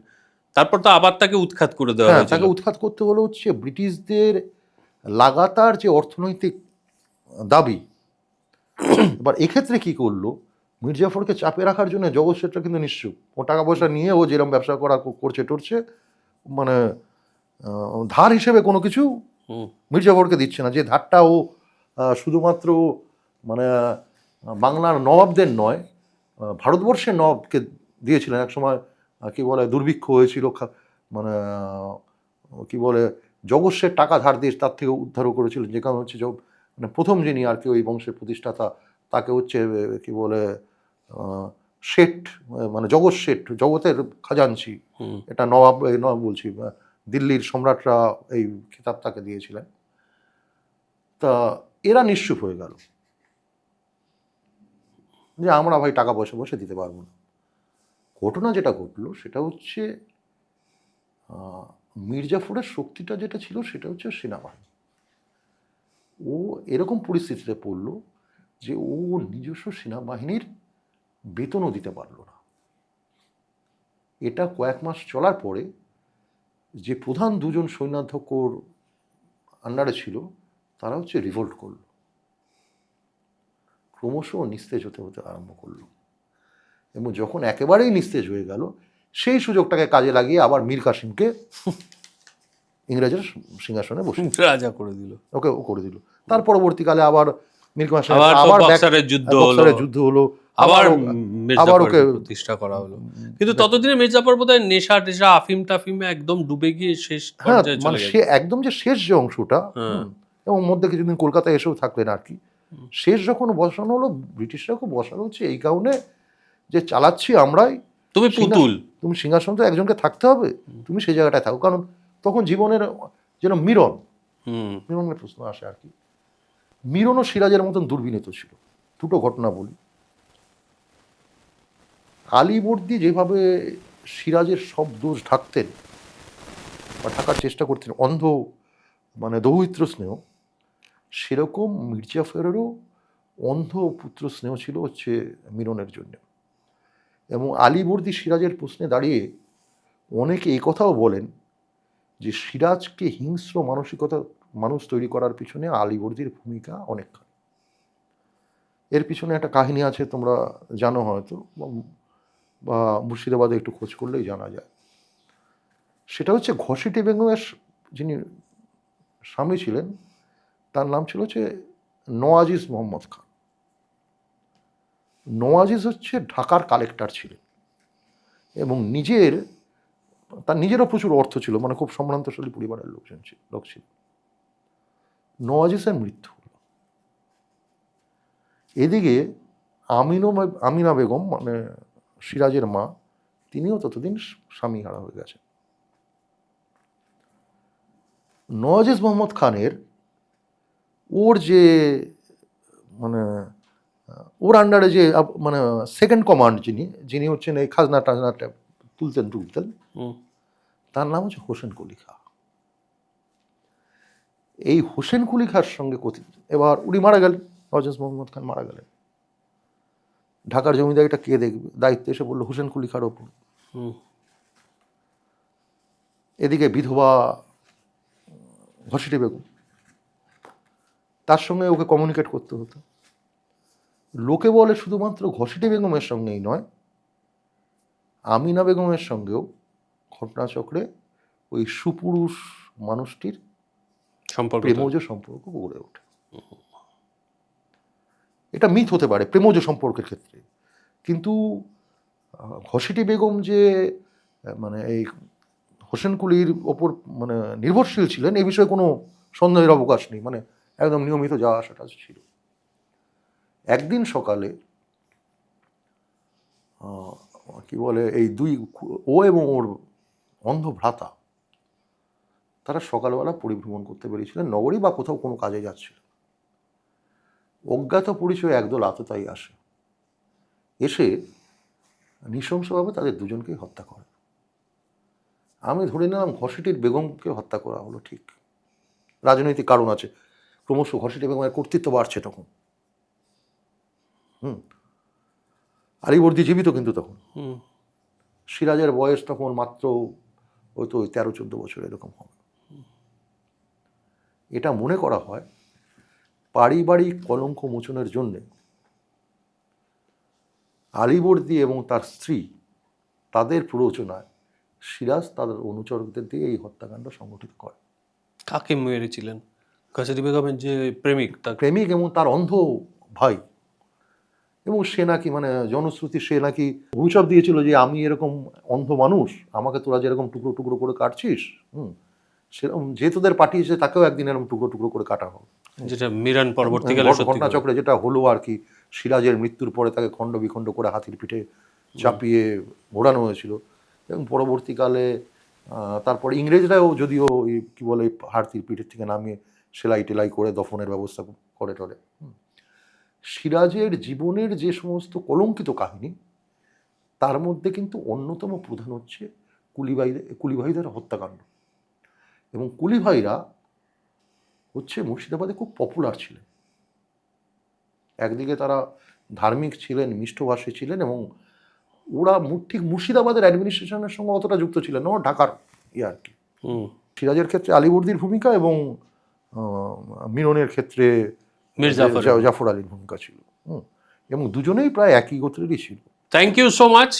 তারপর তো আবার তাকে উৎখাত করে দেওয়া
হ্যাঁ,
হয়েছিল।
তাকে উৎখাত করতে হলো হচ্ছে ব্রিটিশদের লাগাতার যে অর্থনৈতিক দাবি। এবার এক্ষেত্রে কি করলো, মির্জাফরকে চাপে রাখার জন্য জগৎ শেঠরা কিন্তু নিশ্চুপ। ও টাকা পয়সা নিয়ে ও যেরকম ব্যবসা করা করছে টরছে, মানে ধার হিসেবে কোনো কিছু
হুম,
মির্জাফরকে দিচ্ছে না। যে ধারটা ও শুধুমাত্র মানে বাংলার নবাবদের নয়, ভারতবর্ষের নবাবকে দিয়েছিলেন। এক সময় কি বলে দুর্ভিক্ষ হয়েছিল, মানে কি বলে জগৎ শেঠ টাকা ধার দিয়ে তার থেকে উদ্ধারও করেছিলেন। যে কারণ হচ্ছে মানে প্রথম যিনি আর কি ওই বংশের প্রতিষ্ঠাতা, তাকে হচ্ছে কি বলে শেঠ, মানে জগৎ শেঠ, জগতের খাজাঞ্চি,
হুম।
এটা নবাব নবাব বলছি, দিল্লির সম্রাটরা এই খেতাব তাকে দিয়েছিলেন। তা এরা নিশ্চুপ হয়ে গেল যে আমরা ভাই টাকা পয়সা বসে দিতে পারবো না। ঘটনা যেটা ঘটলো সেটা হচ্ছে মির্জাফরের শক্তিটা যেটা ছিল সেটা হচ্ছে সেনাবাহিনী। ও এরকম পরিস্থিতিতে পড়লো যে ও নিজস্ব সেনাবাহিনীর বেতনও দিতে পারলো না। এটা কয়েক মাস চলার পরে যে প্রধান দুজন সৈন্যাধ্যক্ষর আন্ডারে ছিল তারা হচ্ছে রিভোল্ট করলো, ক্রমশ নিস্তেজ হতে হতে আরম্ভ করলো। এবং যখন একেবারেই নিস্তেজ হয়ে গেল, সেই সুযোগটাকে কাজে লাগিয়ে আবার মীর কাসিমকে ইংরেজের সিংহাসনে বসে
রাজা করে দিল।
ওকে ও করে দিল। তার পরবর্তীকালে আবার মীর কাসিম
আবার বক্সারের যুদ্ধ হলো,
যুদ্ধ হলো,
আবার
আবার ওকে
প্রতিষ্ঠা করা হলো। কিন্তু ততদিনে মির্জাফর বোধহয় নেশা টেশা আফিম টাফিমে একদম ডুবে গিয়ে শেষ
হ্যাঁ,
পর্যায়ে
মানে
চলে
সে
গেছে।
একদম যে শেষ যে অংশটা, এবং মধ্যে কিছুদিন কলকাতায় এসেও থাকলেন আর কি। শেষ যখন বসানো হলো, ব্রিটিশরা খুব বসানো হচ্ছে এই কারণে যে চালাচ্ছি আমরাই,
তুমি পুতুল,
তুমি সিংহাসন তো একজনকে থাকতে হবে, তুমি সেই জায়গাটায় থাকো। কারণ তখন জীবনের যেন মিরনের প্রশ্ন আসে আর কি। মিরনও সিরাজের মতন দুর্বিনীত ছিল। দুটো ঘটনা বলি। আলীবর্দী যেভাবে সিরাজের সব দোষ ঢাকতেন বা ঢাকার চেষ্টা করতেন, অন্ধ মানে দৌহিত্র স্নেহ, সেরকম মির্জাফরেরও অন্ধ পুত্র স্নেহ ছিল হচ্ছে মিরনের জন্য। এবং আলীবর্দী সিরাজের প্রশ্নে দাঁড়িয়ে অনেকে এই কথাও বলেন যে সিরাজকে হিংস্র মানসিকতা মানুষ তৈরি করার পিছনে আলীবর্দীর ভূমিকা অনেকখানি। এর পিছনে একটা কাহিনী আছে, তোমরা জানো হয়তো, বা মুর্শিদাবাদে একটু খোঁজ করলেই জানা যায়। সেটা হচ্ছে ঘসিটি বেগমের যিনি স্বামী ছিলেন তার নাম ছিল হচ্ছে নওয়াজিজ মোহাম্মদ খান। নওয়াজিজ হচ্ছে ঢাকার কালেক্টর ছিলেন এবং তার নিজেরও প্রচুর অর্থ ছিল, মানে খুব সম্ভ্রান্তশালী পরিবারের লোক ছিল। নওয়াজিজের মৃত্যু হল। এদিকে আমিনা বেগম, মানে সিরাজের মা, তিনিও ততদিন স্বামী হারা হয়ে গেছেন। নওয়াজিজ মোহাম্মদ খানের ওর যে মানে ওর আন্ডারে যে মানে সেকেন্ড কমান্ড যিনি হচ্ছেন এই খাজনা টাজনাটা তুলতেন, তার নাম হচ্ছে হোসেন কুলি খাঁ। এই হোসেন কুলি খাঁর সঙ্গে কথিত, এবার উনি মারা গেলেন, নওয়াজিজ মোহাম্মদ খান মারা গেলেন। ঢাকার জমিদারিটা কে দেখবে, দায়িত্ব এসে বললো হোসেন কুলি খাঁর ওপর। এদিকে বিধবা ঘসিটি বেগম, তার সঙ্গে ওকে কমিউনিকেট করতে হতো। লোকে বলে শুধুমাত্র ঘসিটি বেগমের সঙ্গেই নয়, আমিনা বেগমের সঙ্গেও ঘটনাচক্রে ওই সুপুরুষ মানুষটির প্রেমজ সম্পর্ক গড়ে ওঠে। এটা মিথ হতে পারে প্রেমজ সম্পর্কের ক্ষেত্রে, কিন্তু ঘসিটি বেগম যে মানে এই হোসেন কুলির ওপর মানে নির্ভরশীল ছিলেন এই বিষয়ে কোনো সন্দেহের অবকাশ নেই, মানে একদম নিয়মিত যাওয়া আসাটা ছিল। একদিন সকালে কি বলে এই ও এবং ওর অন্ধ ভ্রাতা তারা সকালবেলা পরিভ্রমণ করতে বেরিয়েছিলেন, নগরী বা কোথাও কোনো কাজে যাচ্ছিল। অজ্ঞাত পরিচয় একদল আততায়ী আসে, এসে নৃশংসভাবে তাদের দুজনকেই হত্যা করে। আমি ধরে নিলাম ঘসিটির বেগমকে হত্যা করা হলো, ঠিক রাজনৈতিক কারণ আছে। ক্রমশ ঘসিটি বেগমের কর্তৃত্ব বাড়ছে তখন, আলীবর্দী জীবিত কিন্তু তখন।
হুম।
সিরাজের বয়স তখন মাত্র হয়তো 13-14 বছর এরকম হবে। এটা মনে করা হয় পারিবারিক কলঙ্ক মোচনের জন্যে আলীবর্দী এবং তার স্ত্রী তাদের প্ররোচনায় সিরাজ তাদের অনুচরদের দিয়ে এই হত্যাকাণ্ড সংগঠিত করে।
কাকে মেরেছিলেন? কাসেরি বেগমের যে প্রেমিক তাকে?
প্রেমিক এবং তার অন্ধ ভাই। এবং সে নাকি মানে জনশ্রুতি, সে নাকি অভিশাপ দিয়েছিল যে আমি এরকম অন্ধ মানুষ, আমাকে তোরা যেরকম টুকরো টুকরো করে কাটছিস, সেরকম যে তোদের পাঠিয়েছে তাকেও একদিন এরকম টুকরো টুকরো করে কাটা হবে।
যেটা মিরান পরবর্তীকালে
ঘটনাচক্রে যেটা হলো আর কি, সিরাজের মৃত্যুর পরে তাকে খণ্ড বিখণ্ড করে হাতির পিঠে চাপিয়ে ঘোরানো হয়েছিল। এবং পরবর্তীকালে তারপর ইংরেজরাও যদিও কি বলে হাতির পিঠের থেকে নামিয়ে সেলাই টেলাই করে দফনের ব্যবস্থা করে টরে। সিরাজের জীবনের যে সমস্ত কলঙ্কিত কাহিনী, তার মধ্যে কিন্তু অন্যতম প্রধান হচ্ছে কুলি ভাইদের হত্যাকাণ্ড। এবং কুলি ভাইরা হচ্ছে মুর্শিদাবাদে খুব পপুলার ছিলেন। একদিকে তারা ধার্মিক ছিলেন, মিষ্টভাষী ছিলেন, এবং ওরা ঠিক মুর্শিদাবাদের অ্যাডমিনিস্ট্রেশনের সঙ্গে অতটা যুক্ত ছিলেন না, ঢাকার আর কি। সিরাজের ক্ষেত্রে আলীবর্দীর ভূমিকা এবং মিরনের ক্ষেত্রে জাফর আলীর ভূমিকা ছিল। এবং দুজনেই প্রায় একই গোত্রেরই ছিল।
Thank you so much.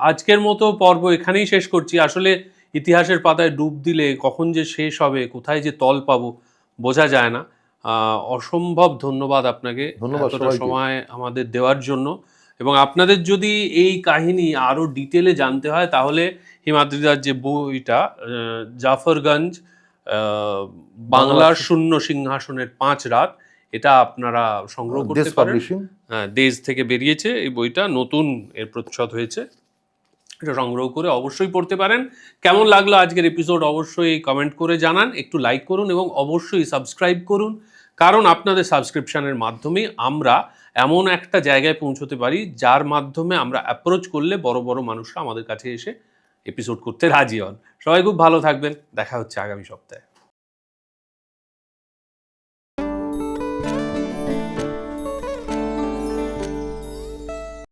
আজকের মতো পর্ব এখানেই শেষ করছি। আসলে ইতিহাসের পাতায় ডুব দিলে কখন যে শেষ হবে, কোথায় যে তল পাবো বোঝা যায় না। অসম্ভব ধন্যবাদ আপনাকে এতটা সময় আমাদের দেওয়ার জন্য। এবং আপনাদের যদি এই কাহিনী আরও ডিটেলে জানতে হয় তাহলে হিমাদ্রিদার যে বইটা জাফরগঞ্জ বাংলার শূন্য সিংহাসনের 5 রাত, এটা আপনারা সংগ্রহ করতে পারেন। হ্যাঁ, দেশ থেকে বেরিয়েছে এই বইটা, নতুন এর প্রচ্ছদ হয়েছে, এটা সংগ্রহ করে অবশ্যই পড়তে পারেন। কেমন লাগলো আজকের এপিসোড অবশ্যই কমেন্ট করে জানান, একটু লাইক করুন এবং অবশ্যই সাবস্ক্রাইব করুন, কারণ আপনাদের সাবস্ক্রিপশনের মাধ্যমেই আমরা এমন একটা জায়গায় পৌঁছতে পারি যার মাধ্যমে আমরা অ্যাপ্রোচ করলে বড় বড় মানুষরা আমাদের কাছে এসে এপিসোড করতে রাজি হন। সবাই খুব ভালো থাকবেন, দেখা হচ্ছে আগামী সপ্তাহে।